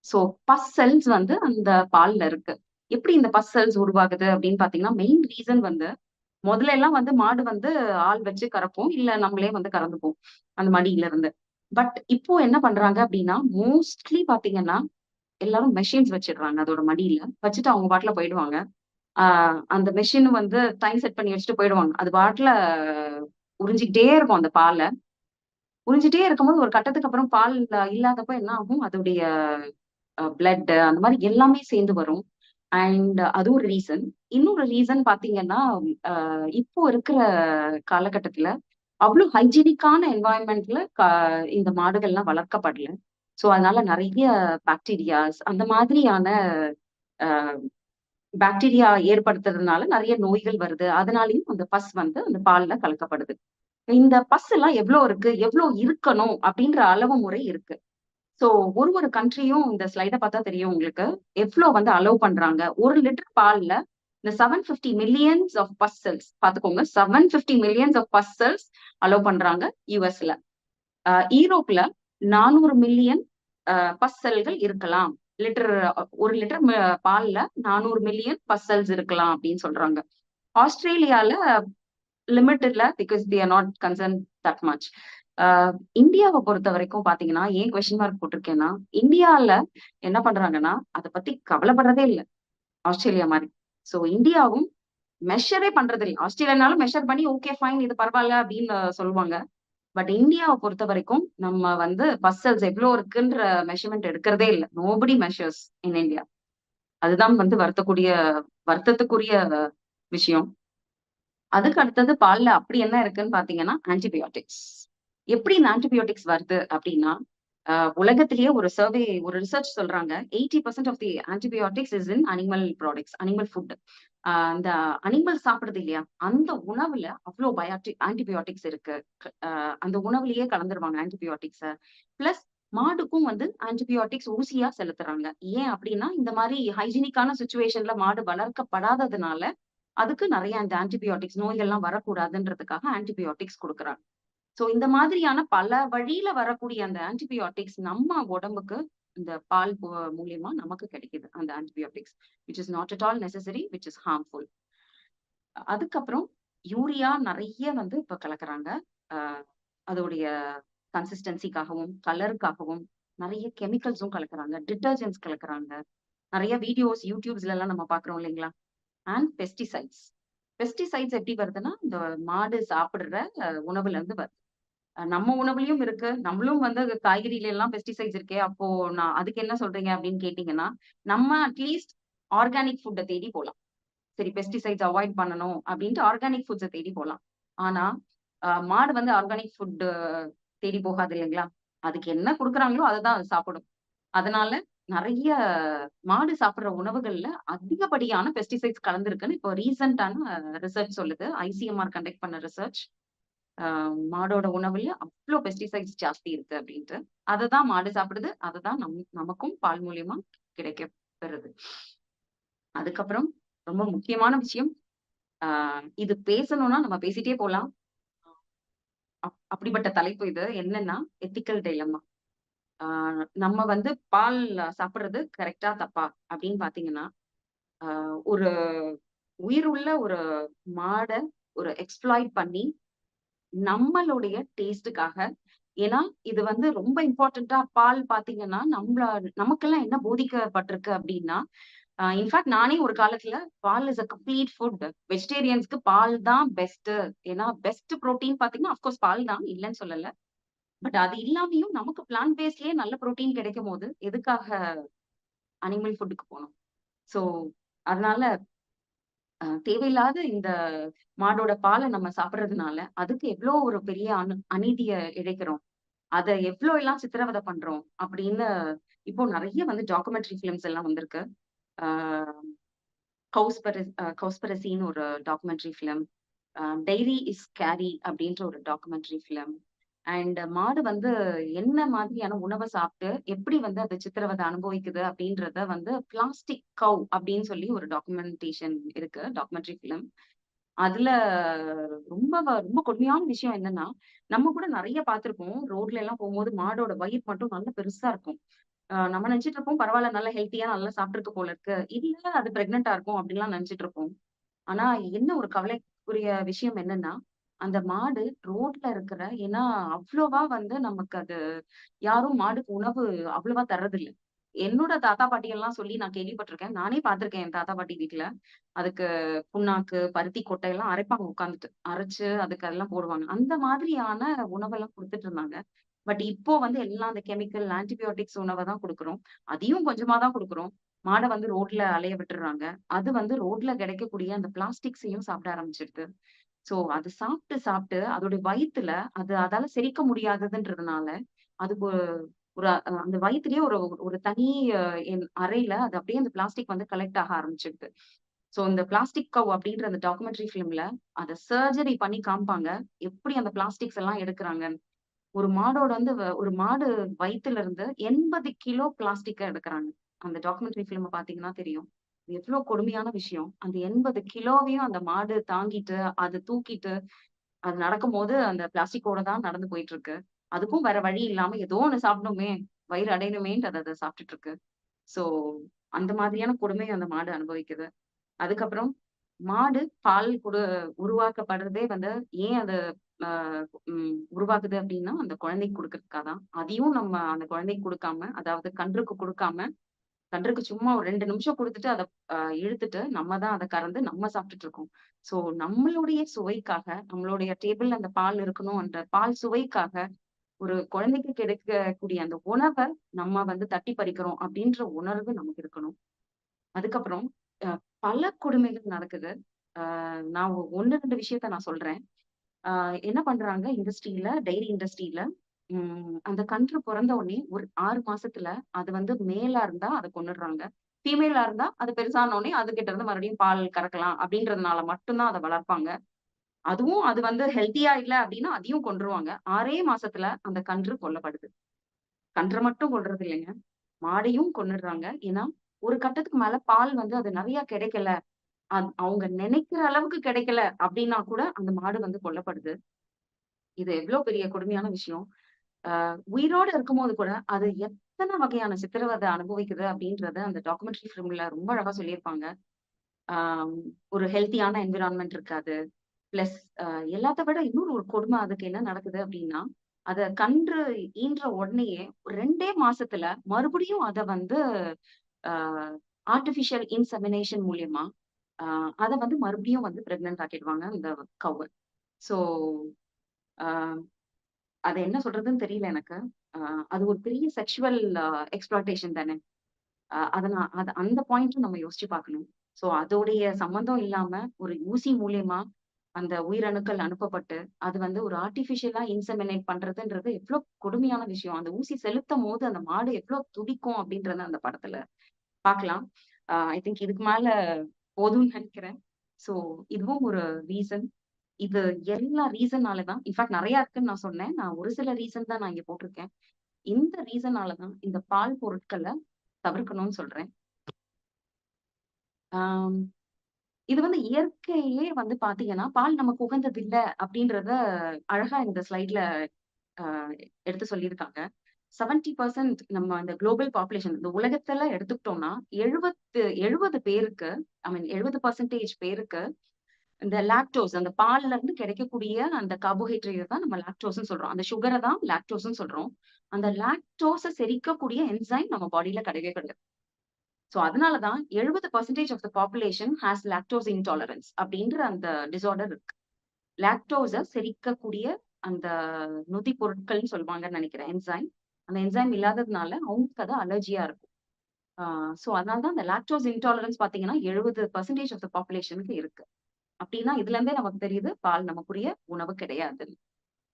So pus cells வந்து அந்த பால்ல இருக்கு. எப்படி இந்த பஸ் செல்ஸ் உருவாகுது அப்படின்னு பாத்தீங்கன்னா மெயின் ரீசன் வந்து முதல்ல எல்லாம் வந்து மாடு வந்து ஆள் வச்சு கறப்போம், இல்ல நம்மளே வந்து கறந்துப்போம் அந்த மடியில இருந்து. பட் இப்போ என்ன பண்றாங்க அப்படின்னா மோஸ்ட்லி பாத்தீங்கன்னா எல்லாரும் மெஷின்ஸ் வச்சிடுறாங்க. அதோட மடியில வச்சுட்டு அவங்க பாட்டுல போயிடுவாங்க. அந்த மெஷின் வந்து டைம் செட் பண்ணி வச்சுட்டு போயிடுவாங்க. அது பாட்டுல உறிஞ்சிக்கிட்டே இருக்கும் அந்த பாலை. உறிஞ்சிட்டே இருக்கும்போது ஒரு கட்டத்துக்கு அப்புறம் பால் இல்லாதப்ப என்ன ஆகும், அதோடைய பிளட் அந்த மாதிரி எல்லாமே சேர்ந்து வரும். அண்ட் அது ஒரு ரீசன். இன்னொரு ரீசன் பாத்தீங்கன்னா இப்போ இருக்கிற காலகட்டத்துல அவ்வளவு ஹைஜீனிக்கான என்வாயன்மெண்ட்ல இந்த மாடுகள்லாம் வளர்க்கப்படல. சோ அதனால நிறைய பாக்டீரியாஸ் அந்த மாதிரியான பாக்டீரியா ஏற்படுத்துறதுனால நிறைய நோய்கள் வருது. அதனாலயும் அந்த பஸ் வந்து அந்த பால்ல கலக்கப்படுது. இந்த பஸ் எல்லாம் எவ்வளவு இருக்கு, எவ்வளவு இருக்கணும் அப்படின்ற அளவு முறை இருக்கு. சோ ஒரு கண்ட்ரியும் இந்த ஸ்லைட பார்த்தா தெரியும் உங்களுக்கு எவ்வளவு வந்து அலோவ் பண்றாங்க. 1 லிட்டர் பால்ல இந்த 750 மில்லியன்ஸ் ஆஃப் பஸ் செல்ஸ் பாத்துக்கோங்க, 750 millions of pus cells allow பண்றாங்க யூஎஸ்ல. ஈரோப்ல 400 மில்லியன் பஸ் செல்கள் இருக்கலாம். 1 லிட்டர் பால்ல 400 மில்லியன் பஸ் செல்ஸ் இருக்கலாம் அப்படின்னு சொல்றாங்க. ஆஸ்திரேலியால லிமிட் இல்ல, because they are not concern that much. இந்தியாவை பொறுத்த வரைக்கும் பாத்தீங்கன்னா, ஏன் கொஸ்டின் மார்க் போட்டிருக்கேன்னா, இந்தியால என்ன பண்றாங்கன்னா, அதை பத்தி கவலைப்படுறதே இல்ல ஆஸ்திரேலியா மாதிரி. சோ இந்தியாவும் மெஷரே பண்றது இல்ல. ஆஸ்திரேலியானாலும் மெஷர் பண்ணி ஓகே ஃபைன் இது பரவாயில்ல அப்படின்னு சொல்லுவாங்க. பட் இந்தியாவை பொறுத்த வரைக்கும் நம்ம வந்து பஸ்ஸல்ஸ் எவ்வளவு இருக்குன்ற மெஷர்மெண்ட் எடுக்கிறதே இல்ல. Nobody measures in India. அதுதான் வந்து வருத்தத்துக்குரிய விஷயம். அதுக்கு அடுத்தது பால்ல அப்படி என்ன இருக்குன்னு பாத்தீங்கன்னா, ஆன்டிபயோட்டிக்ஸ். எப்படி இந்த ஆன்டிபயோட்டிக்ஸ் வருது அப்படின்னா, உலகத்திலேயே ஒரு ரிசர்ச் சொல்றாங்க, 80% of the antibiotics is in animal products, animal food. அந்த அனிமல் சாப்பிடுறது இல்லையா, அந்த உணவுல அவ்வளோ ஆன்டிபயோட்டிக்ஸ் இருக்கு. அந்த உணவுலயே கலந்துருவாங்க ஆன்டிபயோட்டிக்ஸ. பிளஸ் மாடுக்கும் வந்து ஆன்டிபயோட்டிக்ஸ் ஊசியா செலுத்துறாங்க. ஏன் அப்படின்னா, இந்த மாதிரி ஹைஜீனிக்கான சுச்சுவேஷன்ல மாடு வளர்க்கப்படாததுனால அதுக்கு நிறைய அந்த ஆன்டிபயோட்டிக்ஸ் நோய்கள்லாம் வரக்கூடாதுன்றதுக்காக ஆன்டிபயோட்டிக்ஸ் கொடுக்குறாங்க. சோ இந்த மாதிரியான பல வழியில வரக்கூடிய அந்த ஆன்டிபயோட்டிக்ஸ் நம்ம உடம்புக்கு இந்த பால் மூலியமா நமக்கு கிடைக்குது அந்த antibiotics, which is not at all necessary, which is harmful. அதுக்கப்புறம் யூரியா நிறைய வந்து இப்ப கலக்குறாங்க. அதோடைய கன்சிஸ்டன்சிக்காகவும் கலருக்காகவும் நிறைய கெமிக்கல்ஸும் கலக்குறாங்க, டிட்டர்ஜென்ட்ஸ் கலக்குறாங்க. நிறைய வீடியோஸ் யூடியூப்ஸ்ல எல்லாம் நம்ம பாக்குறோம் இல்லைங்களா. And pesticides. பெஸ்டிசைட்ஸ் எப்படி வருதுன்னா, இந்த மாடு சாப்பிடுற உணவுல இருந்து வருது. நம்ம உணவுலயும் இருக்கு. நம்மளும் வந்து காய்கறில எல்லாம் பெஸ்டிசைட்ஸ் இருக்கே. அப்போ நான் அதுக்கு என்ன சொல்றீங்க அப்படின்னு கேட்டீங்கன்னா, நம்ம அட்லீஸ்ட் ஆர்கானிக் ஃபுட்ட தேடி போலாம். சரி, பெஸ்டிசைட்ஸ் அவாய்ட் பண்ணணும் அப்படின்ட்டு ஆர்கானிக் ஃபுட்ஸ தேடி போலாம். ஆனா, மாடு வந்து ஆர்கானிக் ஃபுட் தேடி போகாது இல்லைங்களா? அதுக்கு என்ன குடுக்குறாங்களோ அததான் அது சாப்பிடும். அதனால நெறைய மாடு சாப்பிடுற உணவுகள்ல அதிகப்படியான பெஸ்டிசைட்ஸ் கலந்திருக்குன்னு இப்போ ரீசென்ட்டான ரிசர்ச் சொல்லுது. ஐசிஎம்ஆர் கண்டக்ட் பண்ண ரிசர்ச். மாடோட உணவுல அவ்ளோ பெஸ்டிசைட்ஸ் ஜாஸ்தி இருக்கு அப்படின்ட்டு. அததான் மாடு சாப்பிடுது. அததான் நமக்கும் பால் மூலியமா கிடைக்கப்பெறுது. அதுக்கப்புறம் ரொம்ப முக்கியமான விஷயம், இது பேசணும்னா நம்ம பேசிட்டே போலாம். அப்படிப்பட்ட தலைப்பு இது. என்னன்னா, எத்திக்கல் டைலமா. நம்ம வந்து பால் சாப்பிடுறது கரெக்ட்டா? தப்பா? அப்படின்னு பார்த்தீங்கன்னா, ஒரு உயிருள்ள ஒரு மாட ஒரு எக்ஸ்ப்ளாய்ட் பண்ணி நம்மளுடைய டேஸ்ட்டுக்காக, ஏன்னா இது வந்து ரொம்ப இம்பார்ட்டன்ட்டா பால் பார்த்தீங்கன்னா, நமக்கெல்லாம் என்ன போதிக்கப்பட்டிருக்கு அப்படின்னா, இன்ஃபாக்ட் நானே ஒரு காலத்துல ball is a complete food. வெஜிடேரியன்ஸ்க்கு பால் தான் பெஸ்ட்டு. ஏன்னா பெஸ்ட் புரோட்டீன் பார்த்தீங்கன்னா, ஆஃப் கோர்ஸ் பால் தான், இல்லன்னு சொல்லல. பட் அது இல்லாமயும் நமக்கு பிளான்ட் பேஸ்ட்லயே நல்ல புரோட்டீன் கிடைக்கும்போது, எதுக்காக அனிமல் ஃபுட்க்கு போணும்? சோ அதனால தேவையில்லாத இந்த மாடோட பால நம்ம சாப்பிடுறதுனால, அதுக்கு எவ்ளோ ஒரு பெரிய அநீதிய இழைக்கிறோம். அத எவ்ளோ எல்லாம் சித்திரவதை பண்றோம் அப்படின்னு இப்போ நெறைய வந்து டாக்குமெண்டரி ஃபிலிம்ஸ் எல்லாம் வந்திருக்கு. ஆ கௌஸ்பரசின்னு ஒரு documentary film. Dairy is scary அப்படின்ற ஒரு டாக்குமெண்டரி ஃபிலிம். அண்ட் மாடு வந்து என்ன மாதிரியான உணவை சாப்பிட்டு எப்படி வந்து அது சித்திரவதை அனுபவிக்குது அப்படின்றத வந்து பிளாஸ்டிக் கவ் அப்படின்னு சொல்லி ஒரு டாக்குமெண்டேஷன் இருக்கு, டாக்குமெண்டரி ஃபிலிம். அதுல ரொம்ப கொடுமையான விஷயம் என்னன்னா, நம்ம கூட நிறைய பார்த்திருப்போம். ரோட்ல எல்லாம் போகும்போது மாடோட வயிறு மட்டும் நல்ல பெருசா இருக்கும். நம்ம நினைச்சிட்டு இருப்போம், பரவாயில்ல நல்லா ஹெல்த்தியா நல்லா சாப்பிட்டுருக்கு போல இருக்கு. இல்ல அது பிரெக்னென்ட்டா இருக்கும் அப்படின்லாம் நினைச்சிட்டு இருப்போம். ஆனா என்ன ஒரு கவலைக்குரிய விஷயம் என்னன்னா, அந்த மாடு ரோட்ல இருக்கிற ஏன்னா அவ்வளவா வந்து நமக்கு அது யாரும் மாடுக்கு உணவு அவ்வளவா தர்றதில்ல. என்னோட தாத்தா பாட்டி எல்லாம் சொல்லி நான் கேள்விப்பட்டிருக்கேன். நானே பார்த்திருக்கேன் என் தாத்தா பாட்டி வீட்ல. அதுக்கு புண்ணாக்கு, பருத்தி கொட்டை எல்லாம் அரைப்பாங்க உட்கார்ந்துட்டு. அரைச்சு அதுக்கு அதெல்லாம் போடுவாங்க. அந்த மாதிரியான உணவெல்லாம் குடுத்துட்டு இருந்தாங்க. பட் இப்போ வந்து எல்லாம் அந்த கெமிக்கல், ஆன்டிபயோட்டிக்ஸ் உணவ தான் குடுக்குறோம். அதையும் கொஞ்சமா தான் குடுக்குறோம். மாட வந்து ரோட்ல அலைய விட்டுர்றாங்க. அது வந்து ரோட்ல கிடைக்கக்கூடிய அந்த பிளாஸ்டிக்ஸையும் சாப்பிட ஆரம்பிச்சிடுது. சோ அது சாப்பிட்டு சாப்பிட்டு அதோட வயித்துல அதால செரிக்க முடியாததுன்றதுனால, அதுக்கு ஒரு அந்த வயித்திலேயே ஒரு ஒரு தனி அறையில அது அப்படியே அந்த பிளாஸ்டிக் வந்து கலெக்ட் ஆக ஆரம்பிச்சிடுது. சோ இந்த பிளாஸ்டிக் கவ் அப்படின்ற அந்த டாக்குமெண்டரி ஃபிலிம்ல அத சர்ஜரி பண்ணி காமிப்பாங்க. எப்படி அந்த பிளாஸ்டிக்ஸ் எல்லாம் எடுக்குறாங்கன்னு. ஒரு மாடோட வந்து ஒரு மாடு வயித்துல இருந்து 80 கிலோ பிளாஸ்டிக்க எடுக்குறாங்க. அந்த டாக்குமெண்டரி ஃபிலிம பார்த்தீங்கன்னா தெரியும். எவ்ளோ கொடுமையான விஷயம். அந்த 80 கிலோவையும் அந்த மாடு தாங்கிட்டு, அது தூக்கிட்டு, அது நடக்கும்போது அந்த பிளாஸ்டிக்கோட தான் நடந்து போயிட்டு இருக்கு. அதுக்கும் வேற வழி இல்லாம ஏதோ ஒண்ணு சாப்பிடணுமே, வயிறு அடையணுமேன்ட்டு அத சாப்பிட்டுட்டு இருக்கு. சோ அந்த மாதிரியான கொடுமை அந்த மாடு அனுபவிக்குது. அதுக்கப்புறம் மாடு பால் உருவாக்கப்படுறதே வந்து ஏன் அது ஆ உருவாகுது அப்டின்னா, அந்த குழந்தைக்கு குடுக்கறதுக்காக தான். அதையும் நம்ம அந்த குழந்தைக்கு குடுக்காம, அதாவது கன்றுக்கு குடுக்காம, கன்றுக்கு சும்மா ஒரு 2 நிமிஷம் குடுத்துட்டு அத இழுத்துட்டு, நம்ம தான் அத கறந்து நம்ம சாப்பிட்டுட்டு இருக்கோம். ஸோ நம்மளுடைய சுவைக்காக, நம்மளுடைய டேபிள்ல அந்த பால் இருக்கணும், அந்த பால் சுவைக்காக, ஒரு குழந்தைக்கு கிடைக்கக்கூடிய அந்த உணவ நம்ம வந்து தட்டி பறிக்கிறோம் அப்டின்ற உணர்வு நமக்கு இருக்கணும். அதுக்கப்புறம் அ பல கொடுமைகள் நடக்குது. நான் 1, 2 விஷயத்த நான் சொல்றேன். ஆ என்ன பண்றாங்க இண்டஸ்ட்ரியில, டைரி இண்டஸ்ட்ரியில, அந்த கன்று பொறந்த உடனே ஒரு 6 மாசத்துல அது வந்து மேலா இருந்தா அத கொன்னுடுறாங்க. ஃபீமேலா இருந்தா அது பெருசான உடனே அதுகிட்ட இருந்து மறுபடியும் பால் கறக்கலாம் அப்படின்றதுனால மட்டும் தான் அத வளர்ப்பாங்க. அதுவும் அது வந்து ஹெல்த்தியா இல்ல அப்படின்னா அதையும் கொன்றுவாங்க. 6 மாசத்துல அந்த கன்று கொல்லப்படுது. கன்ற மட்டும் கொல்றது இல்லைங்க. மாடையும் கொன்னுடுறாங்க. ஏன்னா, ஒரு கட்டத்துக்கு மேல பால் வந்து அது நெறைய கிடைக்கல. அவங்க நினைக்கிற அளவுக்கு கிடைக்கல அப்படின்னா கூட அந்த மாடு வந்து கொல்லப்படுது. இது எவ்ளோ பெரிய கொடுமையான விஷயம். உயிரோட இருக்கும்போது கூட, அது எத்தன வகையான சித்திரவதை அனுபவிக்குது அப்படின்றத அந்த டாக்குமெண்டரி ஃபிலிம்ல ரொம்ப அழகா சொல்லியிருப்பாங்க. ஆம் ஒரு ஹெல்த்தியான என்விரான்மென்ட் இருக்காது. பிளஸ் எல்லாத்த விட இன்னொரு ஒரு கொடுமை அதுக்கு என்ன நடக்குது அப்படின்னா, அத கன்று ஈன்ற உடனேயே 2டே மாசத்துல மறுபடியும் அத வந்து ஆ ஆர்டிபிஷியல் இன்செமினேஷன் மூலியமா அ அத வந்து மறுபடியும் வந்து பிரெக்னன்ட் ஆக்கிடுவாங்க அந்த கவ்வ. ஸோ, ஆ அத என்ன சொல்றதுன்னு தெரியல எனக்கு. அ அது ஒரு பெரிய செக்சுவல் எக்ஸ்ப்ளாய்டேஷன் தானே! அத நான் அந்த பாயிண்ட்டும் நம்ம யோசிச்சு பார்க்கணும். ஸோ அதோடைய சம்மந்தம் இல்லாம ஒரு ஊசி மூலியமா அந்த உயிரணுக்கள் அனுப்பப்பட்டு, அது வந்து ஒரு ஆர்டிபிஷியலா இன்செமினேட் பண்றதுன்றது எவ்ளோ கொடுமையான விஷயம். அந்த ஊசி செலுத்தம்போது அந்த மாடு எவ்ளோ துடிக்கும் அப்டின்றத அந்த படத்துல பார்க்கலாம். ஐ திங்க் இதுக்கு மேல போதும்னு நெனைக்கிறேன். ஸோ இதுவும் ஒரு ரீசன். இது எல்லா ரீசனால தான் இன்ஃபாக்ட் நெறைய இருக்குன்னு நான் சொன்னேன். நான் ஒரு சில ரீசன் தான் நான் இங்க போட்டிருக்கேன். இந்த ரீசனால தான் இந்த பால் பொருட்கள தவிர்க்கணும்னு சொல்றேன். ஆம் இது வந்து இயற்கையே வந்து பார்த்தீங்கன்னா, பால் நமக்கு உகந்ததில்ல அப்டின்றத அழகா இந்த ஸ்லைட்ல அ எடுத்து சொல்லியிருக்காங்க. 70% நம்ம அந்த குளோபல் பாப்புலேஷன் இந்த உலகத்துல எடுத்துக்கிட்டோம்னா, 70 பேருக்கு ஐ மீன் 70% பேருக்கு இந்த லாக்டோஸ் அந்த பால்ல இருந்து கிடைக்கக்கூடிய அந்த கார்போஹைட்ரேட் தான் நம்ம லாக்டோஸ்ன்னு சொல்றோம். அந்த சுகர தான் லாக்டோஸ்ன்னு சொல்றோம். அந்த லாக்டோஸ செரிக்கக்கூடிய என்சைம் நம்ம பாடியில கிடையவே கிடையாது. சோ அதனால தான் 70% of the population has lactose intolerance அப்படின்ற அந்த டிஸார்டர் இருக்கு. லாக்டோஸ செரிக்கக்கூடிய அந்த நொதி பொருட்கள்னு சொல்லுவாங்கன்னு நெனைக்கிறேன் என்சைம். அந்த என்சைம் இல்லாததுனால அவங்களுக்கு அது அலர்ஜியா இருக்கும். ஆ சோ அதனால தான் அந்த லாக்டோஸ் இன்டாலரன்ஸ் பார்த்தீங்கன்னா 70% ஆஃப் த பாப்புலேஷனுக்கு இருக்கு. அப்டின்னா இதுல இருந்தே நமக்கு தெரியுது, பால் நமக்குரிய உணவு கிடையாதுன்னு.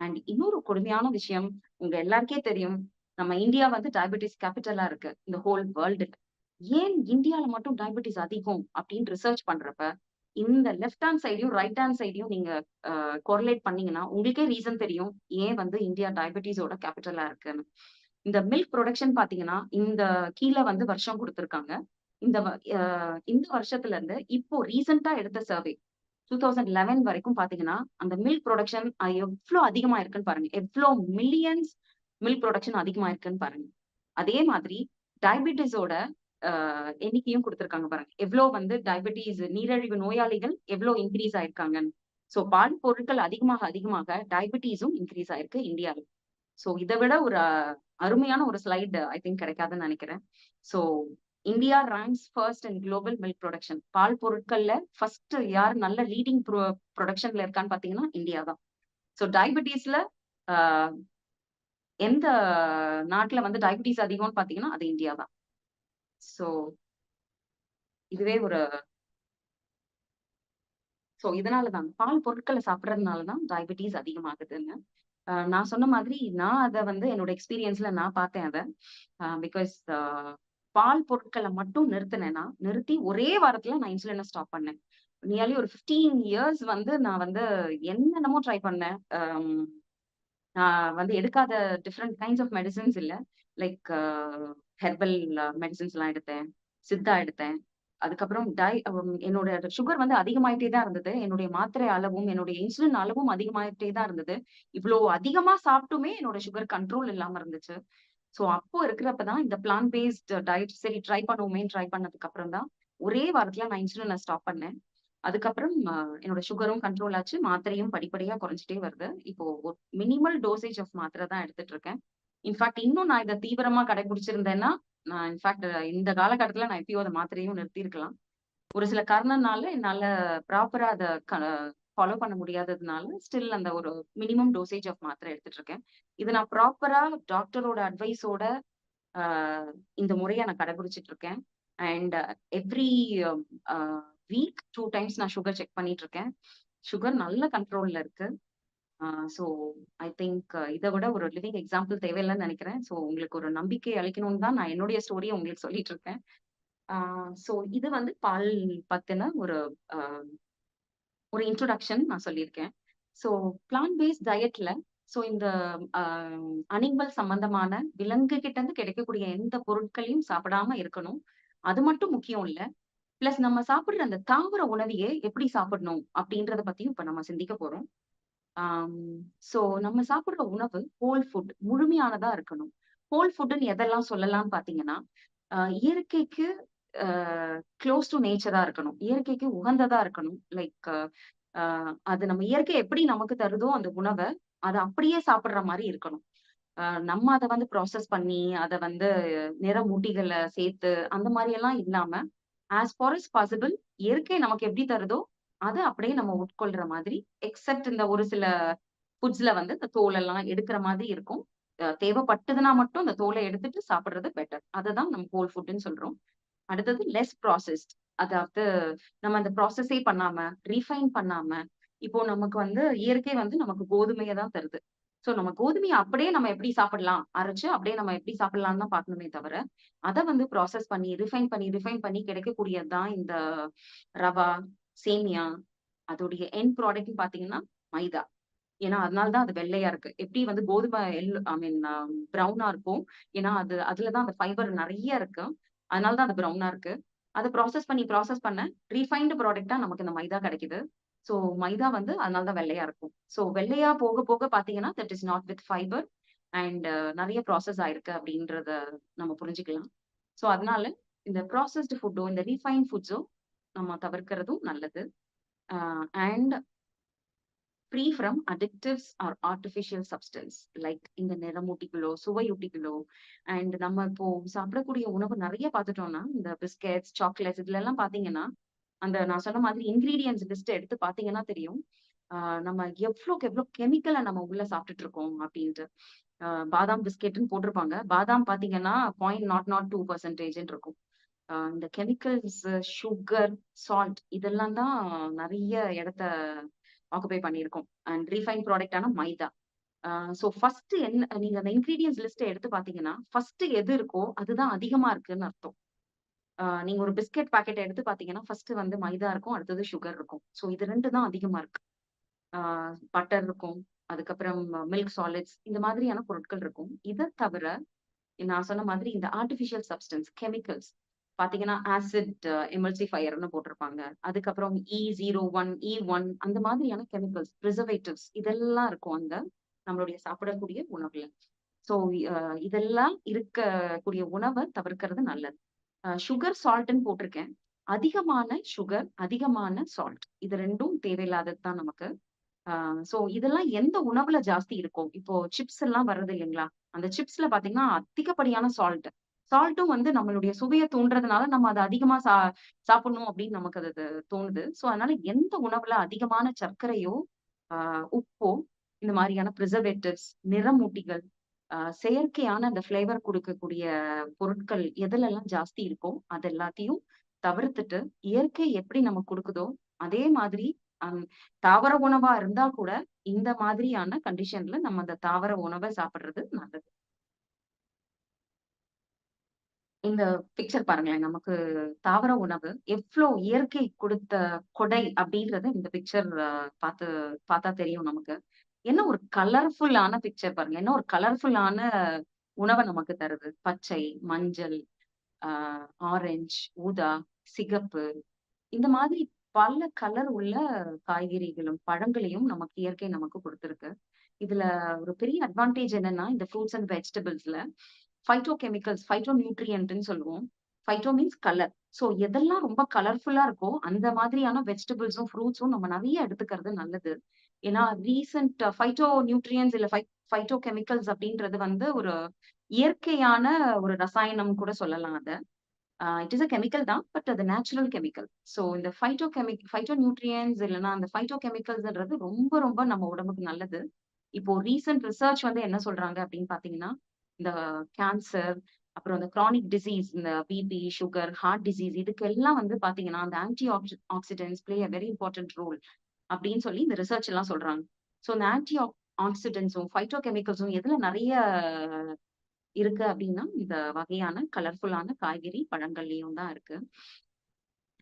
அண்ட் இன்னொரு கொடுமையான விஷயம், உங்க எல்லாருக்கே தெரியும். நம்ம இந்தியா வந்து டயபெட்டிஸ் கேப்பிட்டலா இருக்கு. இந்த ஹோல் வேர்ல்டுல. ஏன் இந்தியால மட்டும் டயபெட்டிஸ் அதிகம் அப்டின்னு ரிசர்ச் பண்றப்ப, இந்த லெஃப்ட் ஹேண்ட் சைடையும், ரைட் ஹேண்ட் சைடையும் நீங்க கோரிலேட் பண்ணீங்கன்னா, உங்களுக்கே ரீசன் தெரியும். ஏன் வந்து இந்தியா டயபெட்டிஸோட கேப்பிட்டலா இருக்குன்னு. இந்த மில்க் புரொடக்ஷன் பார்த்தீங்கன்னா, இந்த கீழ வந்து வருஷம் குடுத்திருக்காங்க. இந்த வ அ இந்த வருஷத்துல இருந்து இப்போ ரீசென்ட்டா எடுத்த சர்வே 2011 வரைக்கும் பார்த்தீங்கன்னா, அந்த மில்க் புரொடக்ஷன் எவ்ளோ அதிகமா இருக்குன்னு பாருங்க. எவ்ளோ மில்லியன்ஸ் மில்க் புரொடக்ஷன் அதிகமா இருக்குன்னு பாருங்க. அதே மாதிரி டயபெட்டிஸோட அ எண்ணிக்கையும் குடுத்திருக்காங்க பாருங்க. எவ்ளோ வந்து டயபெட்டிஸ் நீரிழிவு நோயாளிகள் எவ்ளோ இன்கிரீஸ் ஆயிருக்காங்கன்னு. சோ பால் பொருட்கள் அதிகமாக, அதிகமாக டயபெட்டிஸும் இன்கிரீஸ் ஆயிருக்கு இந்தியால. சோ இத விட ஒரு அருமையான ஒரு ஸ்லைட் ஐ திங்க் கிடைக்காதுன்னு நெனைக்கிறேன். So India ranks first in global milk production. பால் பொருட்கள்ல ஃபர்ஸ்ட் யார் நல்ல லீடிங் புரொடக்ஷன்ல இருக்கான்னு பார்த்தீங்கன்னா, இந்தியா தான். சோ டயபெட்டிஸ்ல அ எந்த நாட்ல வந்து டயபெட்டிஸ் அதிகம்னு பார்த்தீங்கன்னா, அது இந்தியா தான். சோ இதுவே ஒரு இதனால தான் பால் பொருட்கள சாப்பிடுறதுனால தான் டயபெட்டிஸ் அதிகமாகுதுன்னு. நான் சொன்ன மாதிரி நான் அத வந்து என்னோட எக்ஸ்பீரியன்ஸ்ல நான் பார்த்தேன் அத. பிகாஸ் பால் பொருட்கள மட்டும் நிறுத்துனேன்னா, நிறுத்தி ஒரே வாரத்துல நான் இன்சுலின ஸ்டாப் பண்ணேன். நியர்லி ஒரு 15 இயர்ஸ் வந்து நான் வந்து என்னென்னமோ ட்ரை பண்ணேன். நான் வந்து எடுக்காத டிஃபரண்ட் கைண்ட்ஸ் ஆஃப் மெடிசின்ஸ் இல்ல. லைக் ஹெர்பல் மெடிசின்ஸ்லாம் எடுத்தேன். சித்தா எடுத்தேன். அதுக்கப்புறம் என்னோட சுகர் வந்து அதிகமாயிட்டே தான் இருந்தது. என்னுடைய மாத்திரை அளவும், என்னுடைய இன்சுலின் அளவும் அதிகமாயிட்டே தான் இருந்தது. இவ்ளோ அதிகமா சாப்பிட்டுமே என்னோட சுகர் கண்ட்ரோல் இல்லாம இருந்துச்சு. சோ அப்போ இருக்கிறப்ப தான் இந்த பிளான்ட் பேஸ்ட் டயட் சரி ட்ரை பண்ணுவோமேன்னு ட்ரை பண்ணதுக்கு அப்புறம் தான், ஒரே வாரத்துல நான் இன்சுலின ஸ்டாப் பண்ணேன். அதுக்கப்புறம் என்னோட சுகரும் கண்ட்ரோல் ஆச்சு. மாத்திரையும் படிப்படியா குறைஞ்சுட்டே வருது. இப்போ மினிமல் டோசேஜ் ஆஃப் மாத்திரை தான் எடுத்துட்டு இருக்கேன். இன்ஃபாக்ட் இன்னும் நான் இத தீவிரமா கடைபிடிச்சிருந்தேன்னா, நான் இன்ஃபாக்ட் இந்த காலகட்டத்தில நான் எப்பயோ அந்த மாத்திரையும் நிறுத்தியிருக்கலாம். ஒரு சில காரணம்னால என்னால ப்ராப்பரா அத ஃபாலோ பண்ண முடியாததுனால, ஸ்டில் அந்த ஒரு மினிமம் டோசேஜ் ஆஃப் மாத்திரை எடுத்துட்டு இருக்கேன். இத நான் ப்ராப்பரா டாக்டரோட அட்வைஸோட அ இந்த முறைய நான் கடைபிடிச்சுட்டு இருக்கேன். And every a week 2 times நான் சுகர் செக் பண்ணிட்டு இருக்கேன். சுகர் நல்ல கண்ட்ரோல்ல இருக்கு. அ ஸோ ஐ திங்க் இத விட ஒரு லிவிங் எக்ஸாம்பிள் தேவையில்லன்னு நெனைக்கிறேன். ஸோ உங்களுக்கு ஒரு நம்பிக்கை அளிக்கணும்னு தான் நான் என்னுடைய ஸ்டோரிய உங்களுக்கு சொல்லிட்டு இருக்கேன். ஆ ஸோ இது வந்து பால் பத்தின அ ஒரு இன்ட்ரோடக்ஷன் நான் சொல்லியிருக்கேன். ஸோ பிளான்ட் பேஸ்ட் டயட்ல இந்த அ அனிமல் சம்பந்தமான விலங்கு கிட்ட இருந்து கிடைக்கக்கூடிய எந்த பொருட்களையும் சாப்பிடாம இருக்கணும். அது மட்டும் முக்கியம் இல்ல. பிளஸ் நம்ம சாப்பிடுற அந்த தாவர உணவையே எப்படி சாப்பிடணும் அப்படின்றத பத்தியும் இப்ப நம்ம சிந்திக்க போறோம். ஆம், நம்ம சாப்பிடுற உணவு ஹோல் ஃபுட் முழுமையானதா இருக்கணும். ஹோல் ஃபுட்ன்னு எதெல்லாம் சொல்லலாம்னு பார்த்தீங்கன்னா, இயற்கைக்கு அ க்ளோஸ் டூ நேச்சரா இருக்கணும். இயற்கைக்கு உகந்ததா இருக்கணும். லைக் அ அது நம்ம இயற்கை எப்படி நமக்கு தருதோ அந்த உணவ, அத அப்படியே சாப்பிடுற மாரி இருக்கணும். நம்ம அத வந்து ப்ராசஸ் பண்ணி, அத வந்து நிறமூட்டிகள சேர்த்து அந்த மாரி எல்லாம் இல்லாம, ஆஸ் ஃபார் அஸ் பாசிபிள் இயற்கை நமக்கு எப்படி தருதோ, அத அப்படியே நம்ம உட்கொள்ற மாதிரி, எக்ஸெப்ட் இந்த ஒரு சில ஃபுட்ஸ்ல வந்து இந்த தோல் எல்லாம் எடுக்கிற மாதிரி இருக்கும். தேவைப்பட்டதுனா மட்டும் அந்த தோல எடுத்துட்டு சாப்பிடுறது பெட்டர். அததான் நம்ம ஹோல் ஃபுட்ன்னு சொல்றோம். அடுத்தது லெஸ் ப்ராசஸ்ட். அதாவது நம்ம அந்த ப்ராசஸே பண்ணாம, ரீஃபைன் பண்ணாம, இப்போ நமக்கு வந்து இயற்கை வந்து நமக்கு கோதுமைய தான் தருது. நம்ம கோதுமைய அப்படியே நம்ம எப்படி சாப்பிடலாம்? அரைச்சு அப்படியே நம்ம எப்படி சாப்பிடலாம்னு தான் பார்க்கணுமே தவிர, அத வந்து ப்ராசஸ் பண்ணி, ரிஃபைன் பண்ணி கிடைக்கக்கூடியது தான் இந்த ரவா, சேமியா, அதோடைய எண்ட் ப்ராடக்ட்ன்னு பார்த்தீங்கன்னா, மைதா. ஏன்னா, அதனால தான் அது வெள்ளையா இருக்கு. எப்படி வந்து கோதுமை ஐ மீன் ப்ரவுனா இருக்கும். ஏன்னா, அதுல தான் அந்த ஃபைபர் நெறைய இருக்கு. அதனால தான் அது ப்ரவுனா இருக்கு. அத ப்ராசஸ் பண்ண ரீஃபைன்ட் ப்ராடக்ட்டா நமக்கு இந்த மைதா கிடைக்குது. மைதா வந்து அதனால தான் வெள்ளையா இருக்கும். வெள்ளையா போக போக பார்த்தீங்கன்னா, that is not with fibre and நெறைய ப்ராசஸ் ஆயிருக்கு அப்படின்றத நம்ம புரிஞ்சுக்கலாம். அதனால இந்த ப்ராசஸ்டு ஃபுட்டோ, இந்த ரீஃபைன்ட் ஃபுட்ஸோ நம்ம தவிர்க்கிறதும் நல்லது. Uh and free from additives or artificial substance like இந்த நிறமூட்டிகளோ, சுவையூட்டிகளோ அண்ட் நம்ம இப்போ சாப்பிடக்கூடிய உணவு நெறைய பார்த்துட்டோம்னா, இந்த பிஸ்கட்ஸ், சாக்லேட்ஸ் இதுலலாம் பார்த்தீங்கன்னா, அந்த நான் சொன்ன மாதிரி இன்கிரீடியன்ட்ஸ் லிஸ்ட் எடுத்து பார்த்தீங்கன்னா தெரியும். ஆ நம்ம எவ்வளோக்கு எவ்வளோ கெமிக்கல நம்ம உள்ள சாப்பிட்டுட்டு இருக்கோம் அப்டின்ட்டு. பாதாம் பிஸ்கெட்ன்னு போட்டிருப்பாங்க. பாதாம் பார்த்தீங்கன்னா 0.002% இருக்கும். இந்த கெமிக்கல்ஸ், சுகர், சால்ட் இதெல்லாம் தான் நெறைய இடத்த ஆக்குபை பண்ணியிருக்கோம். அண்ட் ரீஃபைண்ட் ப்ராடக்ட்டான மைதா. ஆ ஃபர்ஸ்ட் என்ன நீங்க அந்த இன்கிரீடியன்ட்ஸ் லிஸ்ட்ட எடுத்து பார்த்தீங்கன்னா, ஃபர்ஸ்ட் எது இருக்கோ அதுதான் அதிகமா இருக்குன்னு அர்த்தம். நீங்க ஒரு பிஸ்கட் பாக்கெட்ட எடுத்து பார்த்தீங்கன்னா, ஃபர்ஸ்ட் வந்து மைதா இருக்கும். அடுத்தது சுகர் இருக்கும். இது 2 தான் அதிகமா இருக்கு. ஆ பட்டர் இருக்கும். அதுக்கப்புறம் மில்க் சாலிட்ஸ் இந்த மாதிரியான பொருட்கள் இருக்கும். இத தவிர நான் சொன்ன மாதிரி இந்த ஆர்டிபிஷியல் சப்ஸ்டன்ஸ், கெமிக்கல்ஸ் பார்த்தீங்கன்னா, ஆசிட் எமல்சிஃபையர்ன்னு போட்டிருப்பாங்க. அதுக்கப்புறம் E01, E1 அந்த மாதிரியான கெமிக்கல்ஸ், பிரிசர்வேட்டிவ்ஸ் இதெல்லாம் இருக்கும் நம்மளுடைய சாப்பிடக்கூடிய உணவுல. ஸோ அ இதெல்லாம் இருக்கக்கூடிய உணவ தவிர்க்கிறது நல்லது. சுகர், சால்ட்ன்னு போட்டிருக்கேன். அதிகமான சுகர், அதிகமான சால்ட் இது 2ம் தேவையில்லாதது தான் நமக்கு. ஆ இதெல்லாம் எந்த உணவுல ஜாஸ்தி இருக்கும்? இப்போ சிப்ஸ் எல்லாம் வருது இல்லைங்களா? அந்த சிப்ஸ்ல பார்த்தீங்கன்னா, அதிகப்படியான சால்ட். சால்ட்டும் வந்து நம்மளுடைய சுவைய தூண்டுறதுனால, நம்ம அத அதிகமா சாப்பிடணும் அப்படின்னு நமக்கு அது தோணுது. அதனால எந்த உணவுல அதிகமான சர்க்கரையோ, ஆ உப்போ, இந்த மாரியான பிரிசர்வேட்டிவ்ஸ், நிறமூட்டிகள், செயற்கையான அந்த ஃப்ளேவர் குடுக்கக்கூடிய பொருட்கள் எதுலெல்லாம் ஜாஸ்தி இருக்கோ, அது எல்லாத்தையும் தவிர்த்துட்டு, இயற்கை எப்படி நமக்கு குடுக்குதோ, அதே மாதிரி அம் தாவர உணவா இருந்தா கூட, இந்த மாதிரியான கண்டிஷன்ல நம்ம அந்த தாவர உணவ சாப்பிடுறது நல்லது. இந்த பிக்சர் பாருங்களேன். நமக்கு தாவர உணவு எவ்ளோ இயற்கை குடுத்த கொடை அப்படின்றத இந்த பிக்சர் பார்த்தா தெரியும் நமக்கு. என்ன ஒரு கலர்ஃபுல்லான பிக்சர் பாருங்க. என்ன ஒரு கலர்ஃபுல்லான உணவ நமக்கு தருது. பச்சை, மஞ்சள், ஆ ஆரஞ்ச், ஊதா, சிகப்பு இந்த மாதிரி பல கலர் உள்ள காய்கறிகளும், பழங்களையும் நமக்கு இயற்கை நமக்கு குடுத்திருக்கு. இதுல ஒரு பெரிய அட்வான்டேஜ் என்னன்னா, இந்த ஃப்ரூட்ஸ் அண்ட் வெஜிடபிள்ஸ்ல ஃபைட்டோ கெமிக்கல்ஸ், ஃபைட்டோ நியூட்ரியன்ட்ன்னு சொல்லுவோம். Phyto means colour. ஸோ எதெல்லாம் ரொம்ப கலர்ஃபுல்லா இருக்கோ, அந்த மாதிரியான வெஜிடபிள்ஸும், ஃப்ரூட்ஸும் நம்ம நெறைய எடுத்துக்கிறது நல்லது. ஏன்னா ரீசென்ட் ஃபைட்டோ நியூட்ரியன்ட்ஸ் இல்ல ஃபைட்டோ கெமிக்கல்ஸ் அப்படின்றது வந்து ஒரு இயற்கையான ஒரு ரசாயனம் கூட சொல்லலாம் அத. இட் இஸ் அ கெமிக்கல் தான். பட் அது நேச்சுரல் கெமிக்கல். ஸோ இந்த ஃபைட்டோ நியூட்ரியன்ட்ஸ் இல்லன்னா அந்த ஃபைட்டோ கெமிக்கல்ஸ்ன்றது ரொம்ப ரொம்ப நம்ம உடம்புக்கு நல்லது. இப்போ ரீசென்ட் ரிசர்ச் வந்து என்ன சொல்றாங்க அப்படின்னு பார்த்தீங்கன்னா, இந்த கேன்சர், அப்புறம் இந்த கிரானிக் டிசீஸ், இந்த பிபி, சுகர், ஹார்ட் டிசீஸ் இதுக்கெல்லாம் வந்து பார்த்தீங்கன்னா, அந்த oxidants play a very important role அப்படின்னு சொல்லி இந்த ரிசர்ச் எல்லாம் சொல்றாங்க. ஸோ இந்த ஆக்ஸிடென்ட்ஸும், ஃபைட்டோ கெமிக்கல்ஸும் எதுல நெறைய இருக்கு அப்படின்னா, இந்த வகையான கலர்ஃபுல்லான காய்கறி, பழங்கள்லயும் தான் இருக்கு.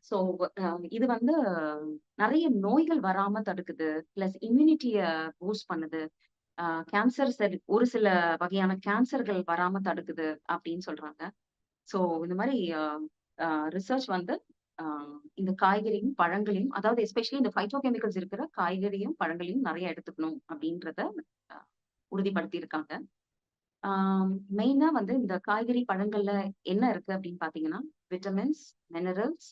ஸோ இது வந்து நெறைய நோய்கள் வராம தடுக்குது. பிளஸ் இம்யூனிட்டிய பூஸ்ட் பண்ணுது. கேன்சர் ஒரு சில வகையான கேன்சர்கள் வராம தடுக்குது அப்படின்னு சொல்றாங்க. ஸோ இந்த மாரி அ அ ரிசர்ச் வந்து அ இந்த காய்கறியும், பழங்களையும் அதாவது எஸ்பெஷலி இந்த பைட்டோ கெமிக்கல்ஸ் இருக்கிற காய்கறியும், பழங்களையும் நெறைய எடுத்துக்கணும் அப்படின்றத அ உறுதிப்படுத்தியிருக்காங்க. ஆ மெயினா வந்து இந்த காய்கறி, பழங்கள்ல என்ன இருக்கு அப்படின்னு பார்த்தீங்கன்னா, விட்டமின்ஸ், மினரல்ஸ்,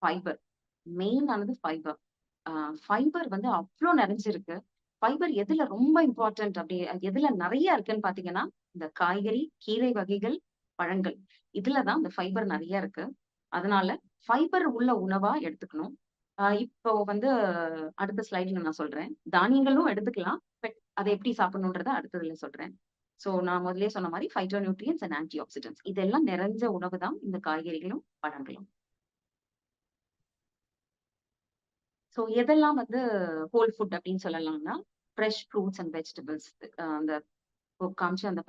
ஃபைபர். மெயின் ஆனது ஃபைபர். ஆ ஃபைபர் வந்து அவ்ளோ நெறஞ்சிருக்கு. ஃபைபர் எதுல ரொம்ப இம்பார்ட்டன்ட் அப்படி எதுல நெறைய இருக்குன்னு பார்த்தீங்கன்னா, இந்த காய்கறி, கீரை வகைகள், பழங்கள். இதுல தான் இந்த ஃபைபர் நெறைய இருக்கு. அதனால ஃபைபர் உள்ள உணவா எடுத்துக்கணும். இப்போ வந்து அடுத்த ஸ்லைட்ல நான் சொல்றேன். தானியங்களும் எடுத்துக்கலாம். பட் அத எப்படி சாப்பிடணும்ன்றத அடுத்ததுல சொல்றேன். ஸோ நான் முதல்லயே சொன்ன மாரி phyto nutrients and anti accidents இதெல்லாம் நிறைஞ்ச உணவு தான் இந்த காய்கறிகளும், பழங்களும். ஸோ எதெல்லாம் வந்து ஹோல் ஃபுட் அப்படின்னு சொல்லலாம்னா, ஃப்ரெஷ் ஃப்ரூட்ஸ் அண்ட் வெஜிடபிள்ஸ் அந்த காமிச்ச அந்த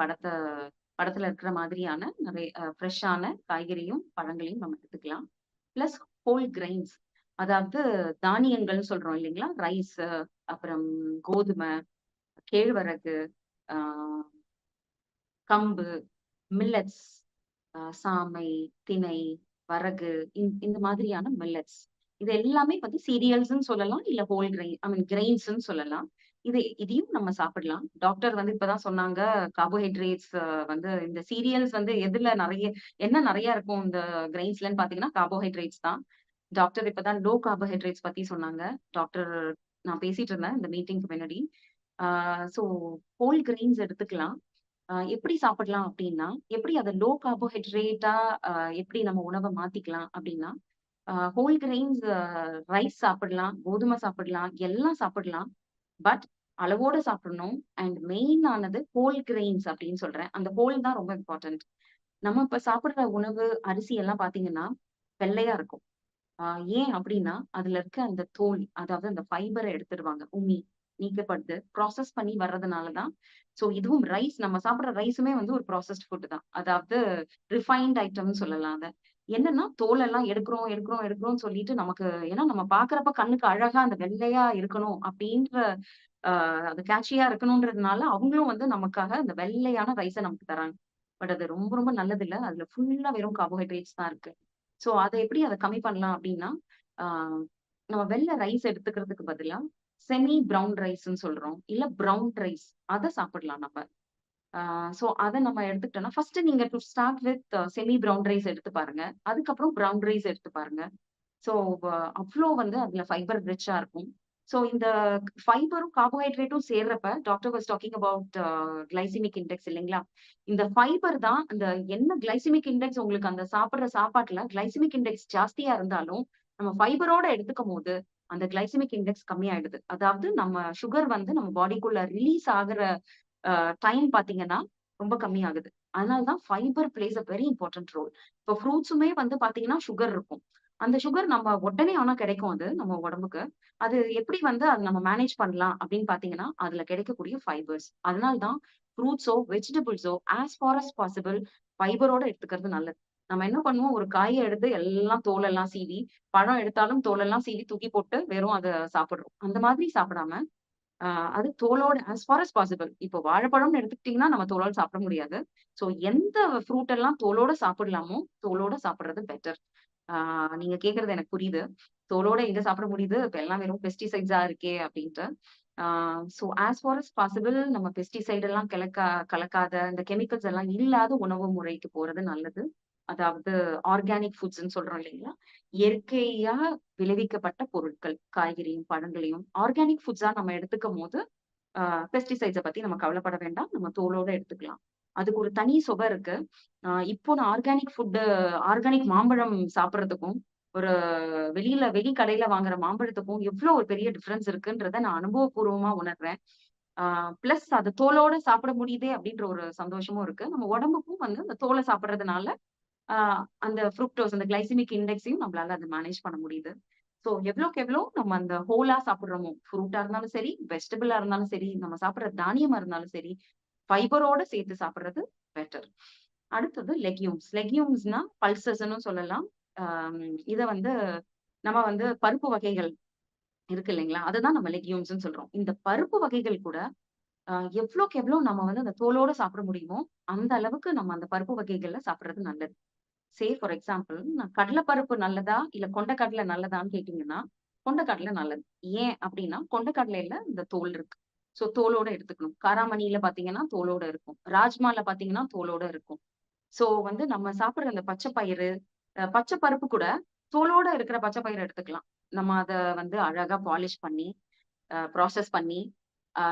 படத்துல இருக்கிற மாதிரியான நிறைய ஃப்ரெஷ்ஷான காய்கறியும், பழங்களையும் நம்ம எடுத்துக்கலாம். பிளஸ் ஹோல் கிரெயின்ஸ் அதாவது தானியங்கள்னு சொல்றோம் இல்லைங்களா? ரைஸ், அப்புறம் கோதுமை, கேழ்வரகு, ஆ கம்பு, மில்லட்ஸ், சாமை, திணை, வரகு இந்த மாதிரியான மில்லட்ஸ். இது எல்லாமே வந்து சீரியல்ஸ்ன்னு சொல்லலாம். இல்ல ஹோல் கிரெயின் ஐ மீன் கிரெயின்ஸ்ன்னு சொல்லலாம். இதையும் நம்ம சாப்பிடலாம். டாக்டர் வந்து இப்பதான் சொன்னாங்க, கார்போஹைட்ரேட்ஸ் வந்து இந்த சீரியல்ஸ் வந்து எதுல என்ன நெறைய இருக்கும் இந்த கிரெயின்ஸ்லன்னு பார்த்தீங்கன்னா, கார்போஹைட்ரேட்ஸ் தான். டாக்டர் இப்பதான் லோ கார்போஹைட்ரேட்ஸ் பத்தி சொன்னாங்க. டாக்டர் நான் பேசிட்டு இருந்தேன் இந்த மீட்டிங்க்கு முன்னாடி. ஆ ஸோ ஹோல் கிரெயின்ஸ் எடுத்துக்கலாம். எப்படி சாப்பிடலாம் அப்படின்னா, எப்படி அத லோ கார்போஹைட்ரேட்டா எப்படி நம்ம உணவ மாத்திக்கலாம் அப்படின்னா, ஹோல் கிரெயின்ஸ் ரைஸ் சாப்பிடலாம், கோதுமை சாப்பிடலாம், எல்லாம் சாப்பிடலாம். பட் அளவோட சாப்பிடணும். அண்ட் மெயின் ஆனது ஹோல் கிரெயின்ஸ் அப்படின்னு சொல்றேன். அந்த ஹோல் தான் ரொம்ப இம்பார்ட்டன்ட். நம்ம இப்ப சாப்பிடுற உணவு, அரிசி எல்லாம் பார்த்தீங்கன்னா, வெள்ளையா இருக்கும். ஆ ஏன் அப்டின்னா, அதுல இருக்க அந்த தோல், அதாவது அந்த ஃபைபர எடுத்துருவாங்க. உமி நீக்கப்படுது. ப்ராசஸ் பண்ணி வர்றதுனால தான். ஸோ இதுவும் ரைஸ் நம்ம சாப்பிடுற ரைஸுமே வந்து ஒரு ப்ராசஸ்ட் ஃபுட் தான். அதாவது ரிஃபைன்ட் ஐட்டம்னு சொல்லலாம் அத. என்னன்னா, தோலெல்லாம் எடுக்கிறோம்னு சொல்லிட்டு நமக்கு ஏன்னா நம்ம பார்க்கறப்ப கண்ணுக்கு அழகா அந்த வெள்ளையா இருக்கணும் அப்டின்ற ஆ அது கேட்சியா இருக்கணும்ன்றதுனால, அவங்களும் வந்து நமக்காக அந்த வெள்ளையான ரைஸ நமக்கு தராங்க. பட் அது ரொம்ப ரொம்ப நல்லதில்ல. அதுல ஃபுல்லா வெறும் கார்போஹைட்ரேட்ஸ் தான் இருக்கு. சோ அத கம்மி பண்ணலாம் அப்டின்னா, ஆ நம்ம வெள்ள ரைஸ் எடுத்துக்கிறதுக்கு பதிலா, செமி ப்ரவுன் ரைஸ்ன்னு சொல்றோம். இல்ல ப்ரவுன் ரைஸ் அத சாப்பிடலாம் நம்ம. ஆ சோ அத நம்ம எடுத்துக்கிட்டோம்னா, ஃபர்ஸ்ட் நீங்க to start with semi brown rice எடுத்து பாருங்க. அதுக்கப்புறம் ப்ரவுன் ரைஸ் எடுத்து பாருங்க. ஸோ அவ்ளோ வந்து அதுல ஃபைபர் ரிச்சா இருக்கும். ஸோ இந்த ஃபைபரும், கார்போஹைட்ரேட்டும் சேர்றப்ப doctor was talking about glycemic index இல்லைங்களா? இந்த ஃபைபர் தான் அந்த என்ன கிளைசிமிக் இண்டெக்ஸ் உங்களுக்கு அந்த சாப்பிடுற சாப்பாட்டுல கிளைசிமிக் இண்டெக்ஸ் ஜாஸ்தியா இருந்தாலும், நம்ம ஃபைபரோட எடுத்துக்கும்போது, அந்த கிளைசிமிக் இண்டெக்ஸ் கம்மியாயிடுது. அதாவது நம்ம சுகர் வந்து நம்ம பாடிக்குள்ள ரிலீஸ் ஆகுற டைம் பார்த்தீங்கன்னா, ரொம்ப கம்மியாகுது. அதனால தான் fibre plays a very important role. இப்போ ஃப்ரூட்ஸுமே வந்து பார்த்தீங்கன்னா, சுகர் இருக்கும். அந்த சுகர் நம்ம உடனே ஆனா கிடைக்கும் அது நம்ம உடம்புக்கு. அது எப்படி வந்து அத நம்ம மேனேஜ் பண்ணலாம் அப்படின்னு பார்த்தீங்கன்னா, அதுல கிடைக்கக்கூடிய ஃபைபர்ஸ். அதனால தான் ஃப்ரூட்ஸோ, வெஜிடபிள்ஸோ ஆஸ் ஃபார் அஸ் பாசிபிள் ஃபைபரோட எடுத்துக்கிறது நல்லது. நம்ம என்ன பண்ணுவோம், ஒரு காய எடுத்து எல்லாம் தோலெல்லாம் சீவி, பழம் எடுத்தாலும் தோலெல்லாம் சீவி தூக்கி போட்டு வெறும் அத சாப்பிடுறோம். அந்த மாதிரி சாப்பிடாம ஆ அது தோலோட ஆஸ் ஃபார் அஸ் பாசிபிள். இப்போ வாழைப்பழம்னு எடுத்துக்கிட்டீங்கன்னா, நம்ம தோலோட சாப்பிட முடியாது. ஸோ எந்த ஃப்ரூட் எல்லாம் தோலோட சாப்பிடலாமோ, தோலோட சாப்பிடுறது பெட்டர். ஆ நீங்க கேட்கறது எனக்கு புரியுது. தோலோட எங்க சாப்பிட முடியுது? இப்ப எல்லாம் வெறும் பெஸ்டிசைட்ஸா இருக்கே அப்டின்ட்டு. Ah so as far as possible நம்ம பெஸ்டிசைட் எல்லாம் கலக்காத, இந்த கெமிக்கல்ஸ் எல்லாம் இல்லாத உணவு முறைக்கு போறது நல்லது. அதாவது ஆர்கானிக் ஃபுட்ஸ்ன்னு சொல்றோம் இல்லைங்களா? இயற்கையா விளைவிக்கப்பட்ட பொருட்கள், காய்கறியும், பழங்களையும் ஆர்கானிக் ஃபுட்ஸா நம்ம எடுத்துக்கும்போது, பெஸ்டிசைட்ஸ பத்தி நம்ம கவலைப்பட வேண்டாம். நம்ம தோலோட எடுத்துக்கலாம். அதுக்கு ஒரு தனி சுவை இருக்கு. இப்போ நான் ஆர்கானிக் மாம்பழம் சாப்பிடுறதுக்கும், ஒரு வெளி கடையில வாங்குற மாம்பழத்துக்கும் எவ்ளோ ஒரு பெரிய டிஃபரன்ஸ் இருக்குன்றத நான் அனுபவபூர்வமா உணர்றேன். பிளஸ் அது தோலோட சாப்பிட முடியுதே அப்படின்ற ஒரு சந்தோஷமும் இருக்கு. நம்ம உடம்புக்கும் வந்து அந்த தோல சாப்பிடுறதுனால, ஆ அந்த ஃப்ருக்டோஸ் அந்த கிளைசெமிக் இண்டெக்ஸையும் நம்மளால அத மேனேஜ் பண்ண முடியுது. ஸோ எவ்வளோக்கு எவ்வளோ நம்ம அந்த ஹோலா சாப்பிடுறோமோ, ஃப்ரூட்டா இருந்தாலும் சரி, வெஜிடபிளா இருந்தாலும் சரி, நம்ம சாப்பிடுற தானியமா இருந்தாலும் சரி, ஃபைபரோட சேர்த்து சாப்பிடுறது பெட்டர். அடுத்தது லெக்யூம்ஸ். லெக்யூம்ஸ்னா பல்சஸ்ன்னு சொல்லலாம். ஆம் இத வந்து நம்ம வந்து பருப்பு வகைகள் இருக்கு இல்லைங்களா? அததான் நம்ம லெக்யூம்ஸ்ன்னு சொல்றோம். இந்த பருப்பு வகைகள் கூட அ எவ்வளோக்கு எவ்வளோ நம்ம வந்து அந்த தோலோட சாப்பிட முடியுமோ, அந்த அளவுக்கு நம்ம அந்த பருப்பு வகைகள்ல சாப்பிடுறது நல்லது. ஃபார் எக்ஸாம்பிள் நான் கடலை பருப்பு நல்லதா? இல்ல கொண்ட கடலை நல்லதான்னு கேட்டீங்கன்னா, கொண்ட கடலை நல்லது. ஏன் அப்டின்னா, கொண்ட கடலையில இந்த தோல் இருக்கு. ஸோ தோலோட எடுத்துக்கணும். காராமணியில பார்த்தீங்கன்னா, தோலோட இருக்கும். ராஜ்மால பார்த்தீங்கன்னா, தோலோட இருக்கும். ஸோ வந்து நம்ம சாப்பிடுற அந்த பச்சை பயிறு, பச்சை பருப்பு கூட தோலோட இருக்கிற பச்சை பயிர எடுத்துக்கலாம். நம்ம அத வந்து அழகா பாலிஷ் பண்ணி, ப்ராசஸ் பண்ணி,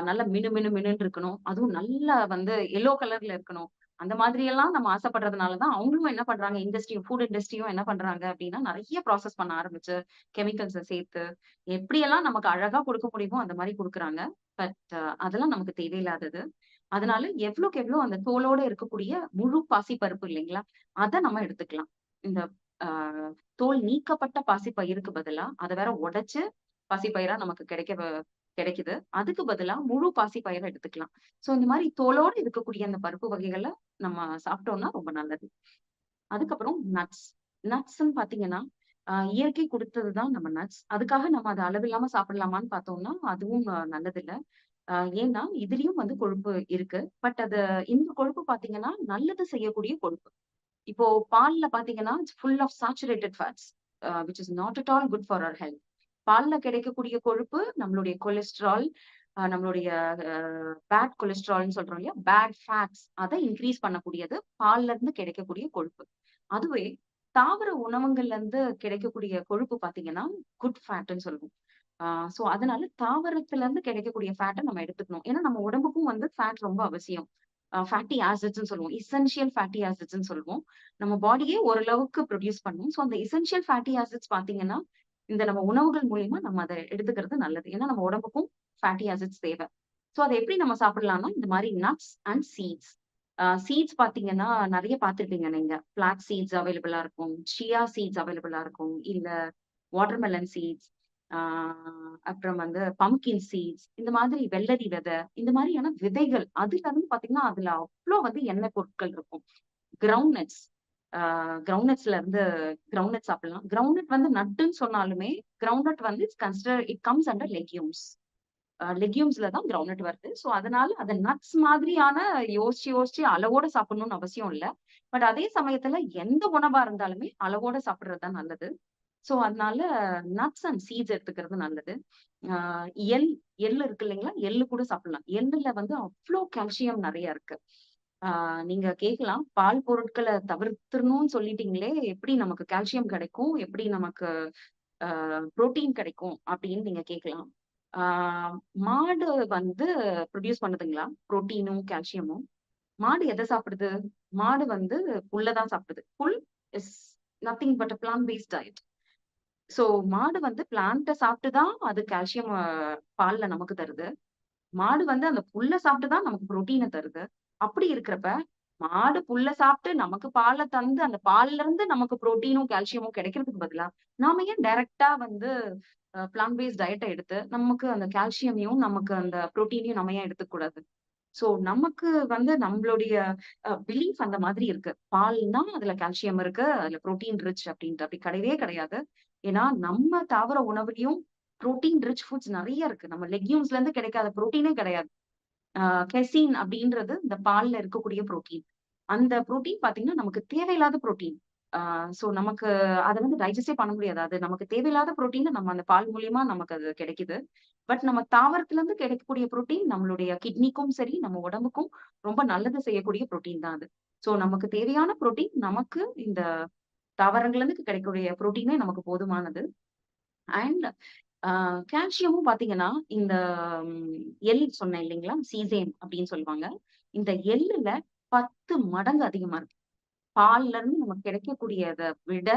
நல்லா மினு மினு மினுன்னு இருக்கணும். அதுவும் நல்லா வந்து எல்லோ கலர்ல இருக்கணும். அந்த மாதிரி எல்லாம் நம்ம ஆசைப்படுறதுனால தான் அவங்களும் என்ன பண்றாங்க, ஃபுட் இண்டஸ்ட்ரியும் என்ன பண்றாங்க அப்டின்னா, நெறைய ப்ராசஸ் பண்ண ஆரம்பிச்சு, கெமிக்கல்ஸ சேர்த்து, எப்படியெல்லாம் நமக்கு அழகா குடுக்க முடியுமோ அந்த மாரி குடுக்குறாங்க. பட் அதெல்லாம் நமக்கு தேவையில்லாதது. அதனால எவ்வளோக்கு எவ்வளோ அந்த தோலோட இருக்கக்கூடிய முழு பாசி பருப்பு இல்லைங்களா? அத நம்ம எடுத்துக்கலாம். இந்த அ தோல் நீக்கப்பட்ட பாசி பயிருக்கு பதிலா, அத வேற உடைச்சு பாசிப்பயிரா நமக்கு கிடைக்குது. அதுக்கு பதிலா முழு பாசி பயிர எடுத்துக்கலாம். ஸோ இந்த மாரி தோலோட இருக்கக்கூடிய அந்த பருப்பு வகைகள நம்ம சாப்பிட்டோம்னா ரொம்ப நல்லது. அதுக்கப்புறம் நட்ஸ். நட்ஸ்ன்னு பார்த்தீங்கன்னா, இயற்கை குடுத்தது தான் நம்ம நட்ஸ். அதுக்காக நம்ம அத அளவில்லாம சாப்பிடலாமான்னு பார்த்தோம்னா, அதுவும் நல்லதில்ல. ஏன்னா, இதுலயும் வந்து கொழுப்பு இருக்கு. பட் இந்த கொழுப்பு பார்த்தீங்கன்னா, நல்லது செய்யக்கூடிய கொழுப்பு. இப்போ பால்ல பார்த்தீங்கன்னா, it's full of saturated fats which is not at all good for our health. பால்ல கிடைக்கக்கூடிய கொழுப்பு நம்மளுடைய கொலஸ்ட்ரால், நம்மளுடைய பேட் கொலஸ்ட்ரால்ன்னு சொல்றோம் இல்லையா? பேட் ஃபேட்ஸ் அத இன்கிரீஸ் பண்ணக்கூடியது பால்ல இருந்து கிடைக்கக்கூடிய கொழுப்பு. அதுவே தாவர உணவுகள்ல இருந்து கிடைக்கக்கூடிய கொழுப்பு பார்த்தீங்கன்னா, குட் ஃபேட்ன்னு சொல்லுவோம். ஆ சோ அதனால தாவரத்துல இருந்து கிடைக்கக்கூடிய ஃபேட்ட நம்ம எடுத்துக்கணும். ஏன்னா நம்ம உடம்புக்கும் வந்து ஃபேட் ரொம்ப அவசியம். ஃபேட்டி ஆசிட்ஸ்ன்னு சொல்லுவோம். எசென்ஷியல் ஃபேட்டி ஆசிட்ஸ்ன்னு சொல்லுவோம். நம்ம பாடியே ஓரளவுக்கு ப்ரொடியூஸ் பண்ணும். சோ அந்த எசென்ஷியல் ஃபேட்டி ஆசிட்ஸ் பார்த்தீங்கன்னா, இந்த நம்ம உணவுகள் மூலியமா நம்ம அத எடுத்துக்கிறது நல்லது. ஏன்னா நம்ம உடம்புக்கும் ஃபேட்டி ஆசிட்ஸ் தேவை. சோ அத எப்படி நம்ம சாப்பிடலாம்னா, இந்த மாரி நட்ஸ் அண்ட் சீட்ஸ். சீட்ஸ் பார்த்தீங்கன்னா, நெறைய பார்த்திருப்பீங்க நீங்க. ஃபிளாக்ஸ் சீட்ஸ் அவைலபிளா இருக்கும். சியா சீட்ஸ் அவைலபிளா இருக்கும். இல்ல வாட்டர்மெலன் சீட்ஸ், ஆ அப்புறம் வந்து பம்ப்கின் சீட்ஸ் இந்த மாதிரி வெள்ளரி விதை, இந்த மாதிரியான விதைகள். அதுல இருந்து பார்த்தீங்கன்னா, அதுல அவ்ளோ வந்து எண்ணெய் பொருட்கள் இருக்கும். Groundnuts. ஆ கிரவுண்ட் நட்ஸ்ல இருந்து கிரவுண்ட் நட் சாப்பிடலாம். கிரவுண்ட் நட் வந்து நட்டுன்னு சொன்னாலுமே, கிரவுண்ட் நட் வந்து இட் கம்ஸ் அண்டர் லெக்யூம்ஸ். லெக்யூம்ஸ்ல தான் கிரவுண்ட் நட் வருது. சோ அதனால அத நட்ஸ் மாதிரியான யோசிச்சு அளவோட சாப்பிடணும்னு அவசியம் இல்ல. பட் அதே சமயத்துல எந்த உணவா இருந்தாலுமே அளவோட சாப்பிடுறது தான் நல்லது. சோ அதனால நட்ஸ் அண்ட் சீட்ஸ் எடுத்துக்கிறது நல்லது. ஆ எள் எள்ளு இருக்கு இல்லைங்களா? எள்ளு கூட சாப்பிடலாம். எள்ளுல வந்து அவ்ளோ கால்சியம் நெறைய இருக்கு. ஆ நீங்க கேட்கலாம், பால் பொருட்கள தவிர்த்துறணும்னு சொல்லிட்டீங்களே, எப்படி நமக்கு கால்சியம் கிடைக்கும்? எப்படி நமக்கு புரோட்டீன் கிடைக்கும்? அப்படின்னு நீங்க கேட்கலாம். ஆ மாடு வந்து ப்ரொடியூஸ் பண்ணுதுங்களா? புரோட்டீனும், கால்சியமும். மாடு எத சாப்பிடுது? மாடு வந்து புல்ல தான் சாப்பிடுது. புல் is nothing but a plant based diet. So மாடு வந்து பிளான்ட்ட சாப்பிட்டு தான் அது கால்சியம் பால்ல நமக்கு தருது. மாடு வந்து அந்த புல்ல சாப்பிட்டு தான் நமக்கு புரோட்டீன தருது. அப்படி இருக்கிறப்ப, மாடு புல்ல சாப்பிட்டு நமக்கு பால தந்து, அந்த பால்ல இருந்து நமக்கு புரோட்டீனும், கால்சியமும் கிடைக்கிறதுக்கு பதிலா, நாம ஏன் டைரக்ட்டா வந்து பிளான்ட் பேஸ்ட் டயட்ட எடுத்து, நமக்கு அந்த கால்சியமையும், நமக்கு அந்த புரோட்டீனையும் நம்ம ஏன் எடுத்துக்க கூடாது? சோ நமக்கு வந்து நம்மளுடைய பிலீஃப் அந்த மாதிரி இருக்கு. பால்னா அதுல கால்சியம் இருக்கு. அதுல புரோட்டீன் ரிச் அப்டின்ட்டு. அப்படி கிடையவே கிடையாது. ஏன்னா நம்ம தாவர உணவுலயும் புரோட்டீன் ரிச் ஃபுட்ஸ் நெறைய இருக்கு. நம்ம லெக்யூம்ஸ்ல இருந்து கிடைக்காத புரோட்டீனே கிடையாது. ஆ கெசின் அப்படின்றது இந்த பால்ல இருக்கக்கூடிய புரோட்டீன். அந்த புரோட்டீன் பார்த்தீங்கன்னா, நமக்கு தேவையில்லாத புரோட்டீன். ஆ சோ நமக்கு அத வந்து டைஜஸ்டே பண்ண முடியாது. அது நமக்கு தேவையில்லாத புரோட்டீன நம்ம அந்த பால் மூலியமா நமக்கு அது கிடைக்குது. பட் நம்ம தாவரத்துல இருந்து கிடைக்கக்கூடிய புரோட்டீன் நம்மளுடைய கிட்னிக்கும் சரி, நம்ம உடம்புக்கும் ரொம்ப நல்லது செய்யக்கூடிய புரோட்டீன் தான் அது. ஸோ நமக்கு தேவையான புரோட்டீன் நமக்கு இந்த தாவரங்கள்ல இருந்து கிடைக்கக்கூடிய புரோட்டீனே நமக்கு போதுமானது. அண்ட் கால்சியமும் பாத்தீங்கன்னா, இந்த எள் சொன்னேன் இல்லைங்களா? சீசேம் அப்படின்னு சொல்லுவாங்க. இந்த எள்ளுல 10 மடங்கு அதிகமா இருக்கு. பால்ல இருந்து நமக்கு கிடைக்கக்கூடியத விட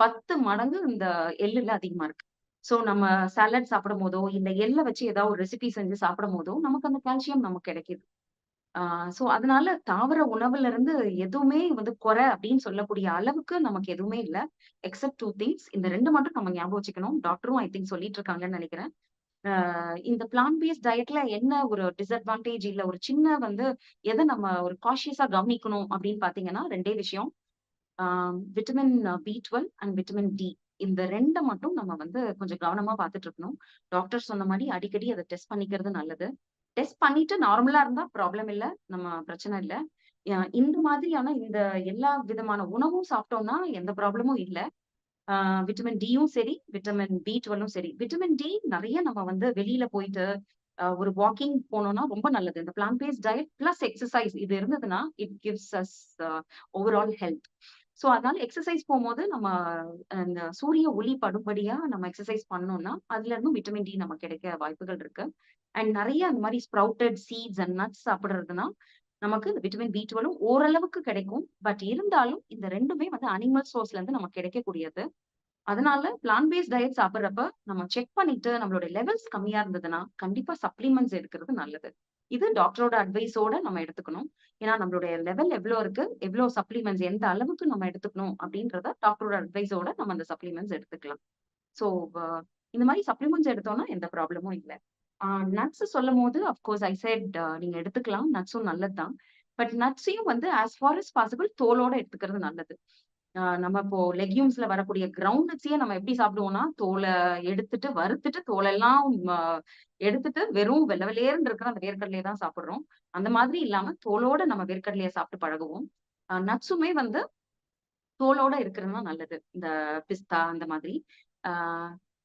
10 மடங்கு இந்த எள்ளுல அதிகமா இருக்கு. சோ நம்ம சாலட் சாப்பிடும்போதோ, இல்ல எள்ள வச்சு ஏதாவது ஒரு ரெசிபி செஞ்சு சாப்பிடும்போதோ, நமக்கு அந்த கால்சியம் நமக்கு கிடைக்குது. ஆ சோ அதனால தாவர உணவுல இருந்து எதுவுமே வந்து குறை அப்படின்னு சொல்லக்கூடிய அளவுக்கு நமக்கு எதுவுமே இல்ல. Except 2 things. இந்த 2 மட்டும் நம்ம ஞாபகம் வச்சுக்கணும். டாக்டரும் ஐ திங்க் சொல்லிட்டு இருக்காங்கன்னு நெனைக்கிறேன். இந்த பிளான்ட் பேஸ்ட் டயட்ல என்ன ஒரு டிஸ்அட்வான்டேஜ் இல்ல ஒரு சின்ன வந்து எத நம்ம ஒரு காஷியஸா கவனிக்கணும் அப்படின்னு பார்த்தீங்கன்னா, 2டே விஷயம். Vitamin B12 and vitamin D. இந்த 2 மட்டும் நம்ம வந்து கொஞ்சம் கவனமா பார்த்துட்டு இருக்கணும். டாக்டர் சொன்ன மாரி அடிக்கடி அத டெஸ்ட் பண்ணிக்கிறது நல்லது. டெஸ்ட் பண்ணிட்டு நார்மலா இருந்தா ப்ராப்ளம் இல்ல. நம்ம பிரச்சனை இல்ல. இந்த மாதிரியான இந்த எல்லா விதமான உணவும் சாப்பிட்டோம்னா எந்த ப்ராப்ளமும் இல்ல. விட்டமின் டியும் சரி, விட்டமின் B12ம் சரி. விட்டமின் டி நெறைய நம்ம வந்து வெளியில போயிட்டு ஒரு வாக்கிங் போனோம்னா ரொம்ப நல்லது. இந்த plant based diet plus exercise இது இருந்ததுன்னா, it gives us overall health. So அதனால எக்சர்சைஸ் போம்போது நம்ம இந்த சூரிய ஒளி படும்படியா நம்ம எக்சர்சைஸ் பண்ணோம்னா, அதுல இருந்தும் விட்டமின் டி நமக்கு கிடைக்க வாய்ப்புகள் இருக்கு. அண்ட் நெறைய அந்த மாரி ஸ்ப்ரவுட்டட் சீட்ஸ் அண்ட் நட்ஸ் சாப்பிடுறதுனா, நமக்கு இந்த விட்டமின் B12ம் ஓரளவுக்கு கிடைக்கும். பட் இருந்தாலும் இந்த 2மே வந்து அனிமல் சோர்ஸ்ல இருந்து நமக்கு கிடைக்கக்கூடியது. அதனால பிளான்ட் பேஸ்ட் டயட் சாப்பிடுறப்ப நம்ம செக் பண்ணிட்டு நம்மளோட லெவல்ஸ் கம்மியா இருந்ததுன்னா, கண்டிப்பா சப்ளிமெண்ட்ஸ் எடுக்கிறது நல்லது. இது டாக்டரோட அட்வைஸோட நம்ம எடுத்துக்கணும். ஏன்னா நம்மளுடைய லெவல் எவ்ளோ இருக்கு, எவ்ளோ சப்ளிமெண்ட்ஸ் எந்த அளவுக்கு நம்ம எடுத்துக்கணும் அப்படின்றத டாக்டரோட அட்வைஸோட நம்ம அந்த சப்ளிமெண்ட்ஸ் எடுத்துக்கலாம். ஸோ இந்த மாரி சப்ளிமெண்ட்ஸ் எடுத்தோம்னா எந்த ப்ராப்ளமும் இல்ல. நட்ஸ் சொல்லும்போது அஃப்கோர்ஸ் ஐ செட் நீங்க எடுத்துக்கலாம். நட்ஸும் நல்லது தான். பட் நட்ஸையும் வந்து ஆஸ் ஃபார் அஸ் பாசிபிள் தோலோட எடுத்துக்கிறது நல்லது. நம்ம இப்போ லெக்யூம்ஸ்ல வரக்கூடிய கிரவுண்ட் நட்ஸையே நம்ம எப்படி சாப்பிடுவோம்னா, தோல எடுத்துட்டு, வறுத்துட்டு, தோலெல்லாம் எடுத்துட்டு வெறும் வெள்ள வெளேர்ன்னு இருக்கிற அந்த வேர்க்கடலைய தான் சாப்பிடுறோம். அந்த மாதிரி இல்லாம தோலோட நம்ம வேர்க்கடலைய சாப்பிட்டு பழகுவோம். நட்ஸுமே வந்து தோலோட இருக்கிறது தான் நல்லது. இந்த பிஸ்தா அந்த மாதிரி. ஆ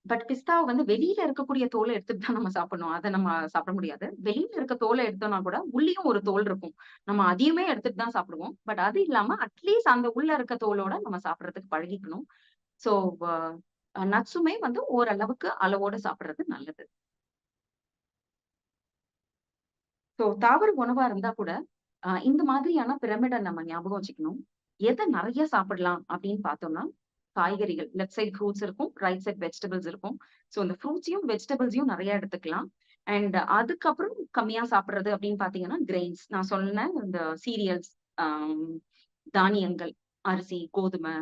பட் பிஸ்தாவ வந்து வெளியில இருக்கக்கூடிய தோல எடுத்துட்டு தான் நம்ம சாப்பிடணும். அத நம்ம சாப்பிட முடியாது. வெளியில இருக்க தோல எடுத்தோம்னா கூட, உள்ளேயும் ஒரு தோல் இருக்கும். நம்ம அதையுமே எடுத்துட்டு தான் சாப்பிடுவோம். பட் அது இல்லாம அட்லீஸ்ட் அந்த உள்ள இருக்க தோலோட நம்ம சாப்பிடுறதுக்கு பழகிக்கணும். ஸோ நட்ஸுமே வந்து ஓரளவுக்கு அளவோட சாப்பிடுறது நல்லது. ஸோ தாவர உணவா இருந்தா கூட, இந்த மாதிரியான பிரமிட நம்ம ஞாபகம் வச்சுக்கணும். எத நெறைய சாப்பிடலாம் அப்படின்னு பார்த்தோம்னா, காய்கறிகள். லெஃப்ட் சைட் ஃப்ரூட்ஸ் இருக்கும். ரைட் சைட் வெஜிடபிள்ஸ் இருக்கும். ஸோ இந்த ஃப்ரூட்ஸையும், வெஜிடபிள்ஸையும் நெறைய எடுத்துக்கலாம். அண்ட் அதுக்கப்புறம் கம்மியா சாப்பிடுறது அப்படின்னு பார்த்தீங்கன்னா, கிரெயின்ஸ். நான் சொன்ன இந்த சீரியல்ஸ், ஆம் தானியங்கள், அரிசி, கோதுமை,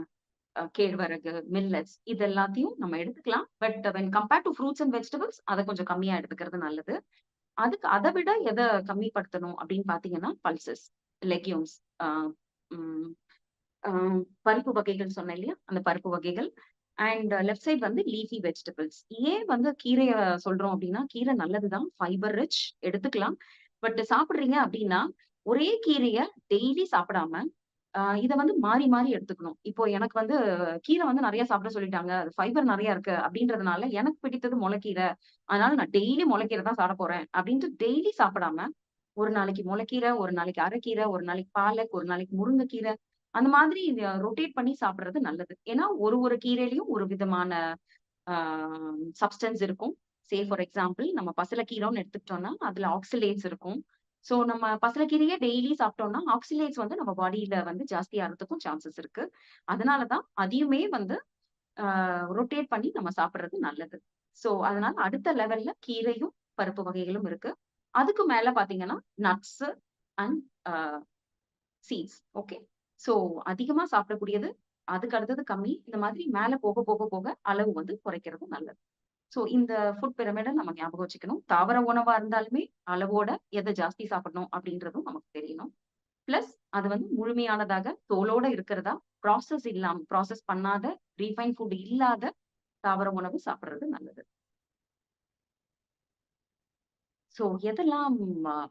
கேழ்வரகு, மில்லட்ஸ் இது எல்லாத்தையும் நம்ம எடுத்துக்கலாம். But when compared to fruits and vegetables அத கொஞ்சம் கம்மியா எடுத்துக்கிறது நல்லது. அதுக்கு அத விட எத கம்மிப்படுத்தணும் அப்படின்னு பார்த்தீங்கன்னா, பல்சஸ், லெக்யூம்ஸ், அ ம் அ பருப்பு வகைகள் சொன்னேன் இல்லையா? அந்த பருப்பு வகைகள் அண்ட் லெஃப்ட் சைட் வந்து லீஃபி வெஜிடபிள்ஸ். ஏன் வந்து கீரைய சொல்றோம் அப்படின்னா, கீரை நல்லது தான். ஃபைபர் ரிச் எடுத்துக்கலாம். பட் சாப்பிடுறீங்க அப்படின்னா, ஒரே கீரைய டெய்லி சாப்பிடாம, இத வந்து மாறி, மாறி எடுத்துக்கணும். இப்போ எனக்கு வந்து கீரை வந்து நெறைய சாப்பிட சொல்லிட்டாங்க. அது ஃபைபர் நெறைய இருக்கு அப்படின்றதுனால, எனக்கு பிடித்தது மொளக்கீரை. அதனால நான் டெய்லி மொளக்கீரை தான் சாப்பிட போறேன் அப்படின்ட்டு டெய்லி சாப்பிடாம, ஒரு நாளைக்கு மொளக்கீரை, ஒரு நாளைக்கு அரைக்கீரை, ஒரு நாளைக்கு பாலக், ஒரு நாளைக்கு முருங்கைக்கீரை, அந்த மாதிரி ரொட்டேட் பண்ணி சாப்பிடுறது நல்லது. ஏன்னா, ஒரு கீரையிலயும் ஒரு விதமான ஆ சப்ஸ்டன்ஸ் இருக்கும். ஃபார் எக்ஸாம்பிள் நம்ம பசலைக்கீரைன்னு எடுத்துக்கிட்டோம்னா, அதுல ஆக்ஸலேட்ஸ் இருக்கும். சோ நம்ம பசலைக்கீரையே டெய்லி சாப்பிட்டோம்னா, ஆக்ஸலேட்ஸ் வந்து நம்ம பாடியில வந்து ஜாஸ்தியாறதுக்கும் சான்சஸ் இருக்கு. அதனால தான் அதையுமே வந்து ரொட்டேட் பண்ணி நம்ம சாப்பிடுறது நல்லது. சோ அதனால அடுத்த லெவல்ல கீரையும், பருப்பு வகைகளும் இருக்கு. அதுக்கு மேல பார்த்தீங்கன்னா, nuts and uh seeds. Okay. So அதிகமா சாப்பிடக்கூடியது, அதுக்கு அடுத்தது கம்மி. இந்த மாதிரி மேல போக, போக, போக அளவு வந்து குறைக்கிறது நல்லது. சோ இந்த ஃபுட் பிரமிட நம்ம ஞாபகம் வச்சுக்கணும். தாவர உணவா இருந்தாலுமே அளவோட எத ஜாஸ்தி சாப்பிடணும் அப்படின்றதும் நமக்கு தெரியணும். பிளஸ் அது வந்து முழுமையானதாக தோலோட இருக்கிறதா, ப்ராசஸ் பண்ணாத, ரீஃபைன் ஃபுட் இல்லாத தாவர உணவு சாப்பிடுறது நல்லது. சோ எதெல்லாம்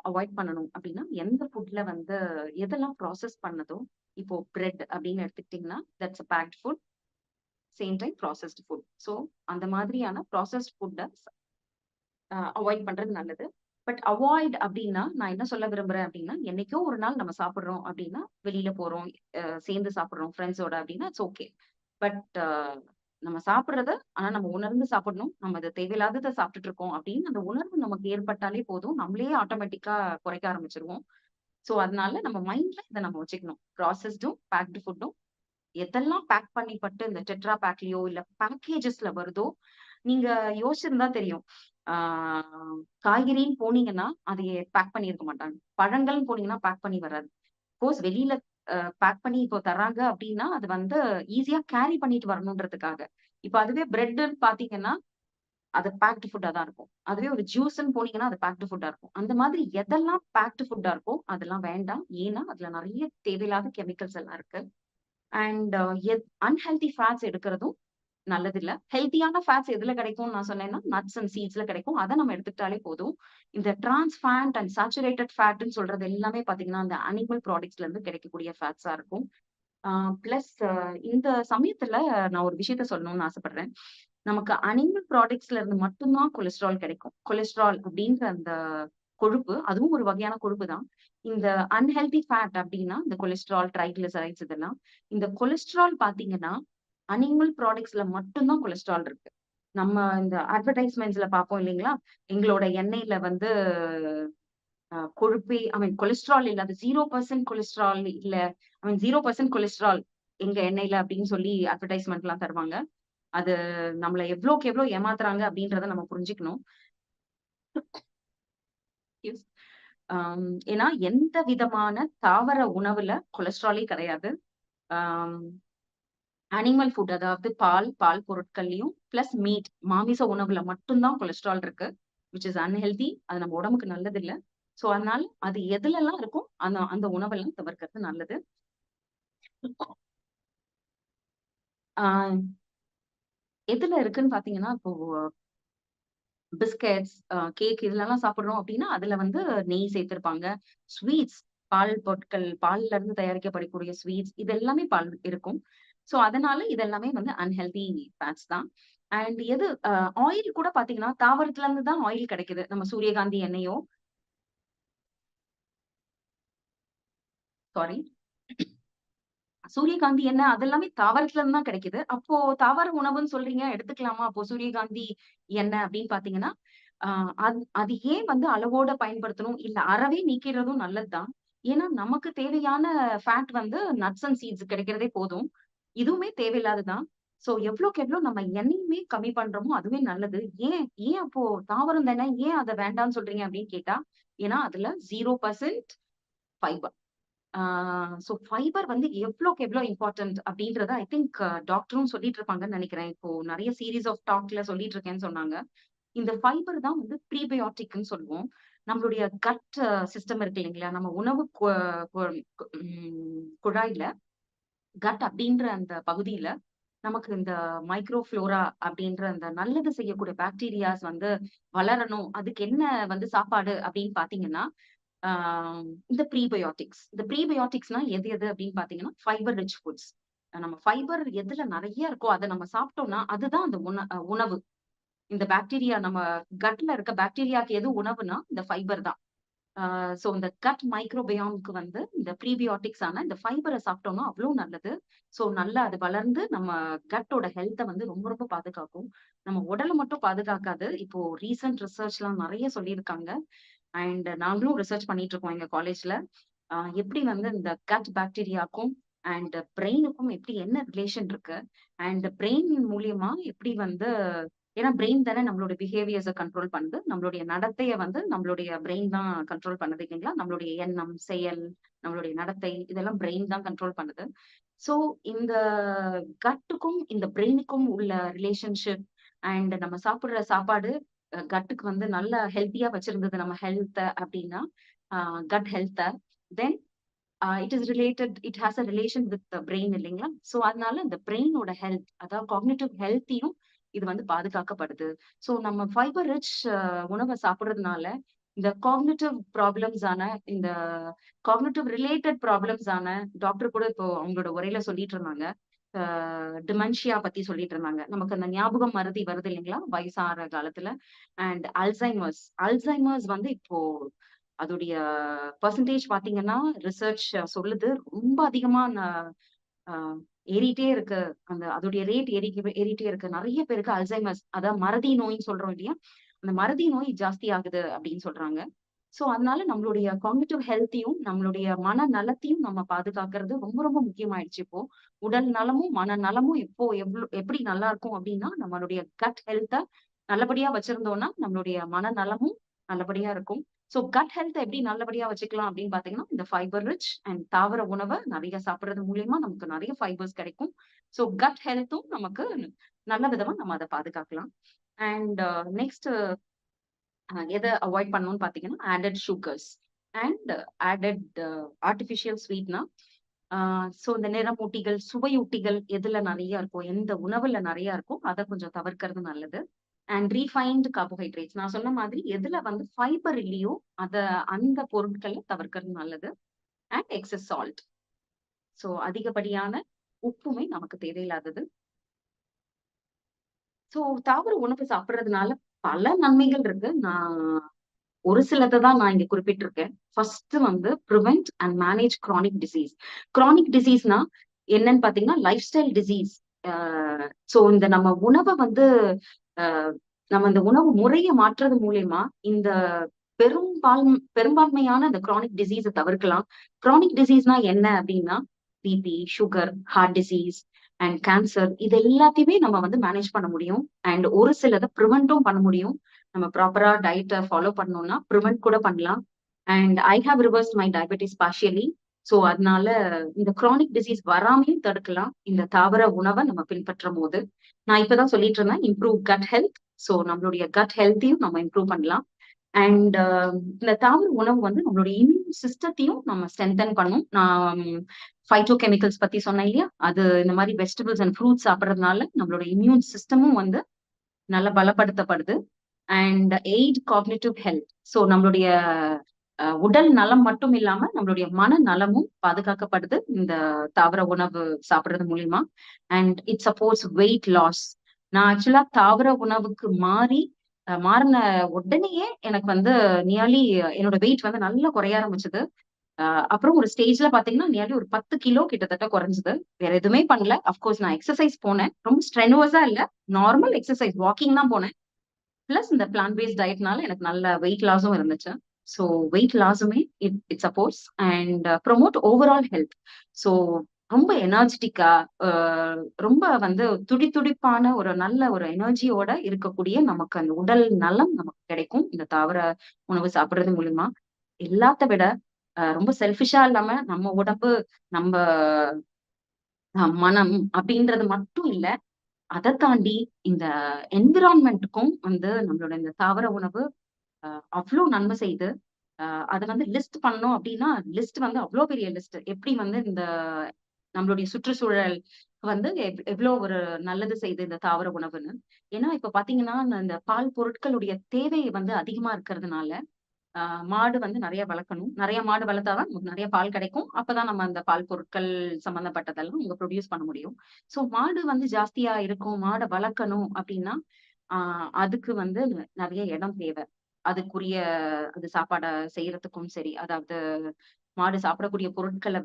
அவாய்ட் பண்ணணும் அப்படின்னா, எந்த ஃபுட்ல வந்து எதெல்லாம் ப்ராசஸ் பண்ணதோ, இப்போ பிரெட் அப்படின்னு எடுத்துக்கிட்டீங்கன்னா, that's a baked food. Same time processed food. So அந்த மாதிரியான ப்ராசஸ்ட் ஃபுட்ட அவாய்ட் பண்றது நல்லது. பட் அவாய்ட் அப்படின்னா நான் என்ன சொல்ல விரும்புறேன் அப்படின்னா, என்னைக்கோ ஒரு நாள் நம்ம சாப்பிடுறோம் அப்படின்னா, வெளியில போறோம், சேர்ந்து சாப்பிடுறோம் ஃப்ரெண்ட்ஸோட அப்படின்னா இட்ஸ் ஓகே. பட் நம்ம சாப்பிடுறத ஆனா நம்ம உணர்ந்து சாப்பிடணும். நம்ம அது தேவையில்லாதத சாப்பிட்டுட்டு இருக்கோம் அப்படின்னு அந்த உணர்வு நமக்கு ஏற்பட்டாலே போதும். நம்மளே ஆட்டோமேட்டிக்கா குறைக்க ஆரம்பிச்சுருவோம். சோ அதனால நம்ம மைண்ட்ல இத நம்ம வச்சுக்கணும். ப்ராசஸ்டும், பேக்டு ஃபுட்டும் எதெல்லாம் பேக் பண்ணிப்பட்டு இந்த டெட்ரா பேக்லயோ இல்ல பேக்கேஜஸ்ல வருதோ, நீங்க யோசிச்சிருந்தா தெரியும். ஆ காய்கறின்னு போனீங்கன்னா, அதைய பேக் பண்ணியிருக்க மாட்டாங்க. பழங்கள்னு போனீங்கன்னா, பேக் பண்ணி வராது. சப்போஸ் வெளியில பேக் பண்ணி இப்போ தர்றாங்க அப்டின்னா, அது வந்து ஈஸியா கேரி பண்ணிட்டு வரணுன்றதுக்காக. இப்ப அதுவே பிரெட்டுன்னு பார்த்தீங்கன்னா, அது பேக்டு ஃபுட்டா தான் இருக்கும். அதுவே ஒரு ஜூஸ்ன்னு போனீங்கன்னா, அது பேக்டு ஃபுட்டா இருக்கும். அந்த மாதிரி எதெல்லாம் பேக்டு ஃபுட்டா இருக்கோ, அதெல்லாம் வேண்டாம். ஏன்னா, அதுல நெறைய தேவையில்லாத கெமிக்கல்ஸ் எல்லாம் இருக்கு. அண்ட் அன்ஹெல்தி ஃபேட்ஸ் எடுக்கிறதும் நல்லதில்ல. ஹெல்த்தியான ஃபேட்ஸ் எதுல கிடைக்கும்னு நான் சொன்னேன்னா, நட்ஸ் அண்ட் சீட்ஸ்ல கிடைக்கும். அத நம்ம எடுத்துக்கிட்டாலே போதும். இந்த டிரான்ஸ் ஃபேட் அண்ட் சேச்சுரேட்டட் ஃபேட்ன்னு சொல்றது எல்லாமே பார்த்தீங்கன்னா, அந்த அனிமல் ப்ராடக்ட்ஸ்ல இருந்து கிடைக்கக்கூடிய ஃபேட்ஸா இருக்கும். ஆ பிளஸ் இந்த சமயத்துல நான் ஒரு விஷயத்த சொல்லணும்னு ஆசைப்படுறேன். நமக்கு அனிமல் ப்ராடக்ட்ஸ்ல இருந்து மட்டும் தான் கொலஸ்ட்ரால் கிடைக்கும். கொலஸ்ட்ரால் அப்படின்ற அந்த கொழுப்பு, அதுவும் ஒரு வகையான கொழுப்பு தான். இந்த அன்ஹெல்தி ஃபேட் அப்படின்னா, இந்த கொலஸ்ட்ரால், ட்ரைகிளிசரைட்ஸ் இதெல்லாம். இந்த கொலஸ்ட்ரால் பார்த்தீங்கன்னா, அனிமல் ப்ராடக்ட்ஸ்ல மட்டும் தான் கொலஸ்ட்ரால் இருக்கு. நம்ம இந்த அட்வர்டைஸ்மென்ட்ஸ்ல பார்ப்போம் இல்லைங்களா? எங்களோட எண்ணெயில வந்து கொழுப்பே ஐ மீன் கொலஸ்ட்ரால் இல்லாத 0% கொலஸ்ட்ரால் இல்ல ஐ மீன் 0% கொலஸ்ட்ரால் எங்க எண்ணெயில அப்படின்னு சொல்லி அட்வர்டைஸ்மென்ட்லாம் தருவாங்க. அது நம்மள எவ்வளோக்கு எவ்வளோ ஏமாத்துறாங்க அப்படின்றத நம்ம புரிஞ்சுக்கணும். எஸ். ஏன்னா எந்த விதமான தாவர உணவுல கொலஸ்ட்ராலே கிடையாது. ஆம் அனிமல் ஃபுட் அதாவது பால் பொருட்கள்லயும் பிளஸ் மீட் மாமிச உணவுல மட்டும் தான் கொலஸ்ட்ரால் இருக்கு. Which is unhealthy. அது நம்ம உடம்புக்கு நல்லது இல்ல. சோ அதனால அது எதுலலாம் இருக்கோ அந்த அந்த உணவெல்லாம் தவிர்க்கிறது நல்லது. ஆ எதுல இருக்குன்னு பார்த்தீங்கன்னா, இப்போ பிஸ்கட்ஸ், கேக் இதுலலாம் சாப்பிடுறோம் அப்டின்னா, அதுல வந்து நெய் சேர்த்திருப்பாங்க. ஸ்வீட்ஸ், பால் பொருட்கள், பால்ல இருந்து தயாரிக்கப்படக்கூடிய ஸ்வீட்ஸ் இது எல்லாமே பால் இருக்கும். சோ அதனால இதெல்லாமே வந்து அன்ஹெல்தி ஃபேட்ஸ் தான். அண்ட் எது ஆயில் கூட பார்த்தீங்கன்னா, தாவரத்துல இருந்து தான் ஆயில் கிடைக்குது. நம்ம சூரியகாந்தி எண்ணெயோ சாரி. சூரியகாந்தி எண்ணெய் அதெல்லாமே தாவரத்துல இருந்து தான் கிடைக்குது. அப்போ தாவர உணவுன்னு சொல்றீங்க, எடுத்துக்கலாமா? அப்போ சூரியகாந்தி எண்ணெய் அப்படின்னு பார்த்தீங்கன்னா, அ அது அது ஏன் வந்து அளவோட பயன்படுத்தணும்? இல்ல அறவே நீக்கிடுறதும் நல்லது தான். ஏன்னா, நமக்கு தேவையான ஃபேட் வந்து நட்ஸ் அண்ட் சீட்ஸ் கிடைக்கிறதே போதும். இதுவுமே தேவையில்லாதது தான். ஸோ எவ்வளோக்கு எவ்வளோ நம்ம எண்ணெயுமே கம்மி பண்றோமோ, அதுவே நல்லது. ஏன் ஏன் அப்போ தாவரம் தானே ஏன் அத வேண்டான்னு சொல்றீங்க அப்படின்னு கேட்டா, ஏன்னா அதுல 0% ஃபைபர். ஆ சோ ஃபைபர் வந்து எவ்ளோக்கு எவ்ளோ இம்பார்ட்டன்ட் அப்படின்றத ஐ திங்க் டாக்டரும் சொல்லிட்டு இருப்பாங்கன்னு நெனைக்கிறேன். இப்போ நெறைய சீரிஸ் ஆஃப் டாக்ல சொல்லிட்டு இருக்கேன்னு சொன்னாங்க. இந்த ஃபைபர் தான் வந்து ப்ரீபயோட்டிக்ன்னு சொல்லுவோம். நம்மளுடைய கட் சிஸ்டம் இருக்கு இல்லைங்களா? நம்ம உணவு கொ குழாய்ல கட் அப்படின்ற அந்த பகுதியில நமக்கு இந்த மைக்ரோ ஃப்ளோரா அப்படின்ற அந்த நல்லது செய்யக்கூடிய பாக்டீரியாஸ் வந்து வளரணும். அதுக்கு என்ன வந்து சாப்பாடு அப்படின்னு பார்த்தீங்கன்னா, ஆ இந்த ப்ரீபயோட்டிக்ஸ். இந்த ப்ரீபயோட்டிக்ஸ்னா எது எது அப்படின்னு பார்த்தீங்கன்னா, ஃபைபர் ரிச் ஃபுட்ஸ். நம்ம ஃபைபர் எதுல நெறைய இருக்கோ, அத நம்ம சாப்பிட்டோம்னா, அதுதான் அந்த உணவு. இந்த பாக்டீரியா நம்ம கட்ல இருக்க பாக்டீரியாக்கு எது உணவுனா, இந்த ஃபைபர் தான். சோ இந்த கட் மைக்ரோபயாம்க்கு வந்து இந்த ப்ரீபியோட்டிக்ஸ் ஆன இந்த ஃபைபர சாப்பிட்டோம்னா அவ்ளோ நல்லது. சோ நல்லா அது வளர்ந்து நம்ம கட்டோட ஹெல்த்த வந்து ரொம்ப ரொம்ப பாதுகாக்கும். நம்ம உடல மட்டும் பாதுகாக்காது. இப்போ ரீசென்ட் ரிசர்ச்லாம் நெறைய சொல்லியிருக்காங்க. அண்ட் நாங்களும் ரிசர்ச் பண்ணிட்டு இருக்கோம் எங்க காலேஜ்ல. எப்படி வந்து இந்த கட் பாக்டீரியாக்கும் அண்ட் பிரெயினுக்கும் எப்படி என்ன ரிலேஷன் இருக்கு? அண்ட் பிரெயின் மூலியமா எப்படி வந்து ஏன்னா பிரெயின் தானே நம்மளோட பிஹேவியர்ஸ கண்ட்ரோல் பண்ணுது. நம்மளுடைய நடத்தைய வந்து நம்மளுடைய பிரெயின் தான் கண்ட்ரோல் பண்ணுது இல்லைங்களா? நம்மளுடைய எண்ணம், செயல், நம்மளுடைய நடத்தை இதெல்லாம் பிரெயின் தான் கண்ட்ரோல் பண்ணுது. சோ இந்த கட்டுக்கும், இந்த பிரெயினுக்கும் உள்ள ரிலேஷன்ஷிப் அண்ட் நம்ம சாப்பிடுற சாப்பாடு கட்டுக்கு வந்து நல்ல ஹெல்த்தியா வச்சிருந்தது நம்ம ஹெல்த்த அப்படின்னா, கட் ஹெல்த்த then it is related it has a relation with brain இல்லைங்களா? சோ அதனால இந்த பிரெயினோட ஹெல்த் அதாவது காக்னிட்டிவ் ஹெல்த்தையும் இது வந்து பாதுகாக்கப்படுது. சோ நம்ம ஃபைபர் ரிச் உணவ சாப்பிடுறதுனால, இந்த காக்னிட்டிவ் ப்ராப்ளம்ஸ் ஆன இந்த காக்னிட்டிவ் ரிலேட்டட் ப்ராப்ளம்ஸ் ஆன டாக்டர் கூட இப்போ அவங்களோட உரையில சொல்லிட்டு இருந்தாங்க. டிமென்ஷியா பத்தி சொல்லிட்டு இருந்தாங்க. நமக்கு அந்த ஞாபகம் மறதி வருது இல்லைங்களா வயசாற காலத்துல. அண்ட் அல்சைமர்ஸ் வந்து இப்போ அதோடைய பெர்சன்டேஜ் பாத்தீங்கன்னா ரிசர்ச் சொல்லுது ரொம்ப அதிகமா ஆஹ் ஏறிட்டே இருக்கு. அதோடைய ரேட் ஏறிட்டே இருக்கு. நிறைய பேருக்கு அல்சைமர்ஸ், அதாவது மறதி நோயின்னு சொல்றோம் இல்லையா, அந்த மறதி நோய் ஜாஸ்தி ஆகுது அப்படின்னு சொல்றாங்க. சோ அதனால நம்மளுடைய காக்னிட்டிவ் ஹெல்த்தையும் நம்மளுடைய மன நலத்தையும் நம்ம பாதுகாக்கிறது ரொம்ப ரொம்ப முக்கியமாயிடுச்சு இப்போ. உடல் நலமும் மன நலமும் இப்போ எப்படி நல்லா இருக்கும் அப்படின்னா, நம்மளுடைய கட் ஹெல்த்தை நல்லபடியா வச்சிருந்தோம்னா நம்மளுடைய மன நலமும் நல்லபடியா இருக்கும். சோ கட் ஹெல்த் எப்படி நல்லபடியா வச்சுக்கலாம் அப்படின்னு பாத்தீங்கன்னா, இந்த ஃபைபர் ரிச் அண்ட் தாவர உணவை நிறைய சாப்பிடுறது மூலியமா நமக்கு நிறைய ஃபைபர்ஸ் கிடைக்கும். சோ கட் ஹெல்த்தும் நமக்கு நல்ல விதமா நம்ம அதை பாதுகாக்கலாம். அண்ட் நெக்ஸ்ட் எதை அவாய்ட் பண்ணணும்னு பாத்தீங்கன்னா, added sugars and added artificial ஸ்வீட்னா, சோ இந்த நிறமூட்டிகள், சுவையூட்டிகள் எதுல நிறைய இருக்கும், எந்த உணவுல நிறைய இருக்கும், அதை கொஞ்சம் தவிர்க்கிறது நல்லது. அண்ட் ரீஃபைன்டு கார்போஹைட்ரேட்ஸ், நான் சொன்ன மாதிரி எதுல வந்து ஃபைபர் இல்லையோ அந்த பொருட்களை தவிர்க்கிறது நல்லது. அண்ட் எக்ஸஸ் சால்ட், சோ அதிகப்படியான உப்புமே நமக்கு தேவையில்லாதது. சோ தாவர உணவு சாப்பிடுறதுனால பல நன்மைகள் இருக்கு. நான் ஒரு சிலதை தான் நான் இங்க குறிப்பிட்டிருக்கேன். ஃபர்ஸ்ட் வந்து prevent and manage chronic disease. Chronic டிசீஸ்னா என்னன்னு பாத்தீங்கன்னா, லைஃப் ஸ்டைல் டிசீஸ். சோ இந்த நம்ம உணவை வந்து நம்ம இந்த உணவு முறையை மாற்றுறது மூலியமா இந்த பெரும்பான்மையான இந்த கிரானிக் டிசீஸை தவிர்க்கலாம். கிரானிக் டிசீஸ்னா என்ன அப்படின்னா, BP, sugar, heart disease and cancer, இது எல்லாத்தையுமே நம்ம வந்து மேனேஜ் பண்ண முடியும். அண்ட் ஒரு சிலதை ப்ரிவென்ட்டும் பண்ண முடியும். நம்ம ப்ராப்பரா டயட்டை ஃபாலோ பண்ணோம்னா ப்ரிவென்ட் கூட பண்ணலாம். And I have reversed my diabetes partially. So அதனால இந்த கிரானிக் டிசீஸ் வராமையும் தடுக்கலாம் இந்த தாவர உணவை நம்ம பின்பற்றும் போது. நான் இப்பதான் சொல்லிட்டு இருந்தேன் இம்ப்ரூவ் கட் ஹெல்த். சோ நம்மளுடைய கட் ஹெல்த்தையும் நம்ம இம்ப்ரூவ் பண்ணலாம். அண்ட் இந்த தாவர உணவு வந்து நம்மளுடைய இம்யூன் சிஸ்டத்தையும் நம்ம ஸ்ட்ரென்தன் பண்ணும். நான் ஃபைட்டோ கெமிக்கல்ஸ் பத்தி சொன்னேன் இல்லையா, அது இந்த மாதிரி வெஜிடபிள்ஸ் அண்ட் ஃப்ரூட்ஸ் சாப்பிட்றதுனால நம்மளோட இம்யூன் சிஸ்டமும் வந்து நல்லா பலப்படுத்தப்படுது. And aid cognitive health. So நம்மளுடைய உடல் நலம் மட்டும் இல்லாம நம்மளுடைய மன நலமும் பாதுகாக்கப்படுது இந்த தாவர உணவு சாப்பிடுறது மூலியமா. And it supports weight loss. நான் ஆக்சுவலா தாவர உணவுக்கு மாறின உடனேயே எனக்கு வந்து நியர்லி என்னோட வெயிட் வந்து நல்லா குறைய ஆரம்பிச்சது. அப்புறம் ஒரு ஸ்டேஜ்ல பாத்தீங்கன்னா நியர்லி ஒரு 10 கிலோ கிட்டத்தட்ட குறைஞ்சது. வேற எதுவுமே பண்ணல. அப்கோர்ஸ் நான் எக்ஸசைஸ் போனேன், ரொம்ப ஸ்ட்ரெனுவஸா இல்ல, நார்மல் எக்ஸசைஸ் வாக்கிங் தான் போனேன். பிளஸ் இந்த பிளான் பேஸ்ட் டயட்னால எனக்கு நல்ல வெயிட் லாஸும் இருந்துச்சு. ஸோ வெயிட் லாஸுமே it supports and promote overall health. So ரொம்ப எனர்ஜெட்டிக்கா, ரொம்ப வந்து துடிப்பான ஒரு நல்ல ஒரு எனர்ஜியோட இருக்கக்கூடிய நமக்கு அந்த உடல் நலம் நமக்கு கிடைக்கும் இந்த தாவர உணவு சாப்பிடுறது மூலியமா. எல்லாத்த விட ரொம்ப செல்ஃபிஷா இல்லாம நம்ம உடம்பு, நம்ம மனம் அப்படின்றது மட்டும் இல்ல, அதை தாண்டி இந்த என்விரான்மெண்ட்டுக்கும் வந்து நம்மளோட இந்த தாவர உணவு அவ்வளோ நன்மை செய்து. அதை வந்து லிஸ்ட் பண்ணோம் அப்படின்னா லிஸ்ட் வந்து அவ்வளோ பெரிய லிஸ்ட். எப்படி வந்து இந்த நம்மளுடைய சுற்றுச்சூழல் வந்து எவ்வளோ ஒரு நல்லது செய்து இந்த தாவர உணவுன்னு. ஏன்னா இப்ப பாத்தீங்கன்னா இந்த பால் பொருட்களுடைய தேவை வந்து அதிகமா இருக்கிறதுனால மாடு வந்து நிறைய வளர்க்கணும். நிறைய மாடு வளர்த்தாதான் நமக்கு நிறைய பால் கிடைக்கும். அப்பதான் நம்ம அந்த பால் பொருட்கள் சம்பந்தப்பட்டதெல்லாம் இங்க ப்ரொடியூஸ் பண்ண முடியும். சோ மாடு வந்து ஜாஸ்தியா இருக்கும், மாடை வளர்க்கணும் அப்படின்னா அதுக்கு வந்து நிறைய இடம் தேவை. அதுக்குரிய அது சாப்பாடை செய்யறதுக்கும் சரி, அதாவது மாடு சாப்பிடக்கூடிய பொருட்களை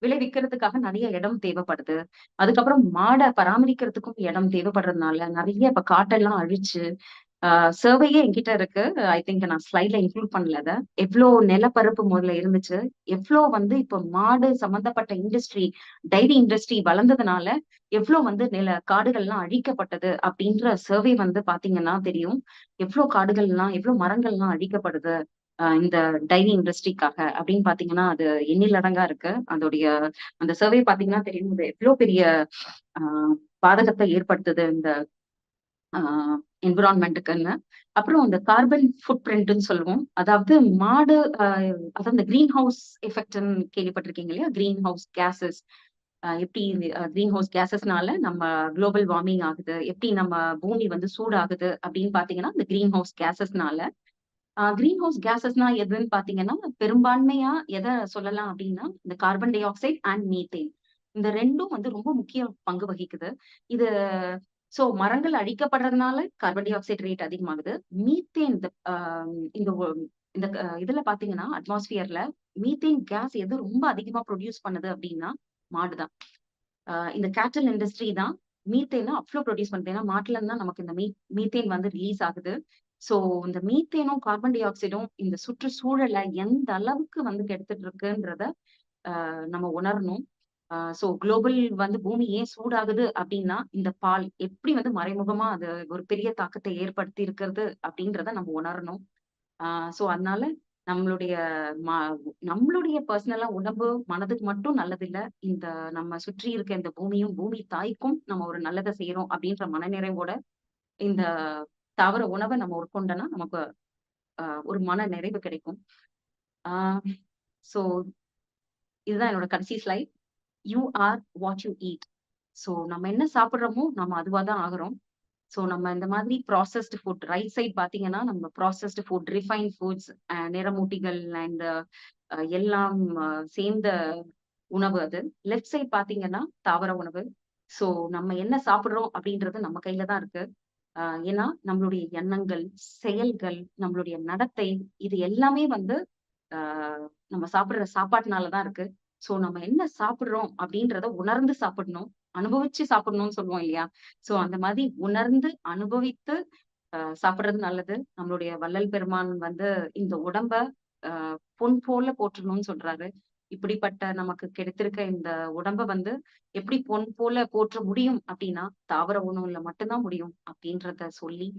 விளைவிக்கிறதுக்காக நிறைய இடம் தேவைப்படுது. அதுக்கப்புறம் மாடை பராமரிக்கிறதுக்கும் இடம் தேவைப்படுறதுனால நிறைய இப்ப காட்டெல்லாம் அழிச்சு சர்வேயே என்கிட்ட இருக்கு. ஐ திங்க் நான் ஸ்லைட்ல இன்க்ளூட் பண்ணல. அதை எவ்வளோ நிலப்பரப்பு முதல்ல இருந்துச்சு, எவ்வளோ வந்து இப்ப மாடு சம்பந்தப்பட்ட இண்டஸ்ட்ரி, டைரி இண்டஸ்ட்ரி வளர்ந்ததுனால எவ்வளோ வந்து காடுகள்லாம் அழிக்கப்பட்டது அப்படின்ற சர்வே வந்து பாத்தீங்கன்னா தெரியும். எவ்வளோ காடுகள்லாம், எவ்வளோ மரங்கள்லாம் அழிக்கப்படுது இந்த டைரி இண்டஸ்ட்ரிக்காக அப்படின்னு பாத்தீங்கன்னா அது எண்ணிலடங்கா இருக்கு. அந்த சர்வே பாத்தீங்கன்னா தெரியும் இது எவ்வளவு பெரிய பாதகத்தை ஏற்படுத்துது இந்த என்விரான்மெண்ட்டுக்குன்னு. அப்புறம் இந்த கார்பன் ஃபுட் பிரிண்ட்னு சொல்லுவோம். அதாவது மாடு அதாவது இந்த கிரீன் ஹவுஸ் எஃபெக்ட்னு கேள்விப்பட்டிருக்கீங்க இல்லையா, கிரீன் ஹவுஸ் கேசஸ். எப்படி கிரீன் ஹவுஸ் கேசஸ்னால நம்ம குளோபல் வார்மிங் ஆகுது, எப்படி நம்ம பூமி வந்து சூடாகுது அப்படின்னு பாத்தீங்கன்னா இந்த கிரீன் ஹவுஸ் கேசஸ்னால கிரீன் ஹவுஸ் கேஸஸ்னா எதுன்னு பாத்தீங்கன்னா, பெரும்பான்மையா எத சொல்லலாம் அப்படின்னா, இந்த carbon di oxide and methane. இந்த 2ம் வந்து ரொம்ப முக்கிய பங்கு வகிக்குது. இது மரங்கள் அழிக்கப்படுறதுனால கார்பன் டை ஆக்சைடு ரேட் அதிகமாகுது. மீத்தேன் இந்த அ இந்த ஒ இந்த இதுல பாத்தீங்கன்னா, அட்மாஸ்பியர்ல மீத்தேன் கேஸ் எது ரொம்ப அதிகமா ப்ரொடியூஸ் பண்ணுது அப்படின்னா, மாடு தான். இந்த கேட்டல் இண்டஸ்ட்ரி தான் மீத்தேன அவ்ளோ ப்ரொடியூஸ் பண்ணுது. ஏன்னா மாட்டுல இருந்து தான் நமக்கு இந்த மீத்தேன் வந்து ரிலீஸ் ஆகுது. சோ இந்த மீத்தேனும், கார்பன் டை ஆக்சைடும் இந்த சுற்றுச்சூழல எந்த அளவுக்கு வந்து கெடுத்துட்டு இருக்குன்றத நம்ம உணரணும். குளோபல் வந்து பூமி ஏன் சூடாகுது அப்டின்னா, இந்த பால் எப்படி வந்து மறைமுகமா அது ஒரு பெரிய தாக்கத்தை ஏற்படுத்தி இருக்கிறது அப்படின்றத நம்ம உணரணும். ஆ அதனால நம்மளுடைய ம நம்மளுடைய பர்சனலா உடம்பு, மனதுக்கு மட்டும் நல்லதில்ல. இந்த நம்ம சுற்றி இருக்க இந்த பூமியும், பூமி தாய்க்கும் நம்ம ஒரு நல்லத செய்றோம் அப்படின்ற மனநிறைவோட இந்த தாவர உணவ நம்ம உட்கொண்டோம்னா, நமக்கு ஒரு மன நிறைவு கிடைக்கும். ஆ ஸோ இதுதான் என்னோட கடைசி slide. You are what you eat. நம்ம என்ன சாப்பிடுறோமோ, நம்ம அதுவா தான் ஆகுறோம். நம்ம இந்த மாதிரி ப்ராசஸ்டு ஃபுட் ரைட் சைட் பார்த்தீங்கன்னா, நம்ம ப்ராசஸ்டு ஃபுட், ரிஃபைன்ட் ஃபுட்ஸ், நிறமூட்டிகள் அண்ட் எல்லாம் சேர்ந்த உணவு அது. லெஃப்ட் சைட் பார்த்தீங்கன்னா, தாவர உணவு. ஸோ நம்ம என்ன சாப்பிடுறோம் அப்படின்றது நம்ம கையில தான் இருக்கு. அ ஏன்னா, நம்மளுடைய எண்ணங்கள், செயல்கள், நம்மளுடைய நடத்தை இது எல்லாமே வந்து அ நம்ம சாப்பிடுற சாப்பாட்டுனால தான் இருக்கு. நம்ம என்ன சாப்பிடுறோம் அப்படின்றத உணர்ந்து சாப்பிடணும். அனுபவிச்சு சாப்பிடணும்னு சொல்லுவோம் இல்லையா? அந்த மாதிரி உணர்ந்து, அனுபவித்து சாப்பிடுறது நல்லது. நம்மளுடைய வள்ளல் பெருமான் வந்து இந்த உடம்ப அ பொன் போல போற்றணும்னு சொல்றாரு. இப்படிப்பட்ட நமக்கு கிடைத்திருக்க இந்த உடம்ப வந்து எப்படி பொன் போல போற்ற முடியும் அப்படின்னா, தாவர உணவுல மட்டும் தான் முடியும் அப்படின்றத சொல்லி,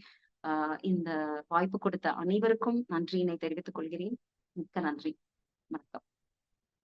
இந்த வாய்ப்பு கொடுத்த அனைவருக்கும் நன்றியினை தெரிவித்துக் கொள்கிறேன். மிக்க நன்றி. வணக்கம்.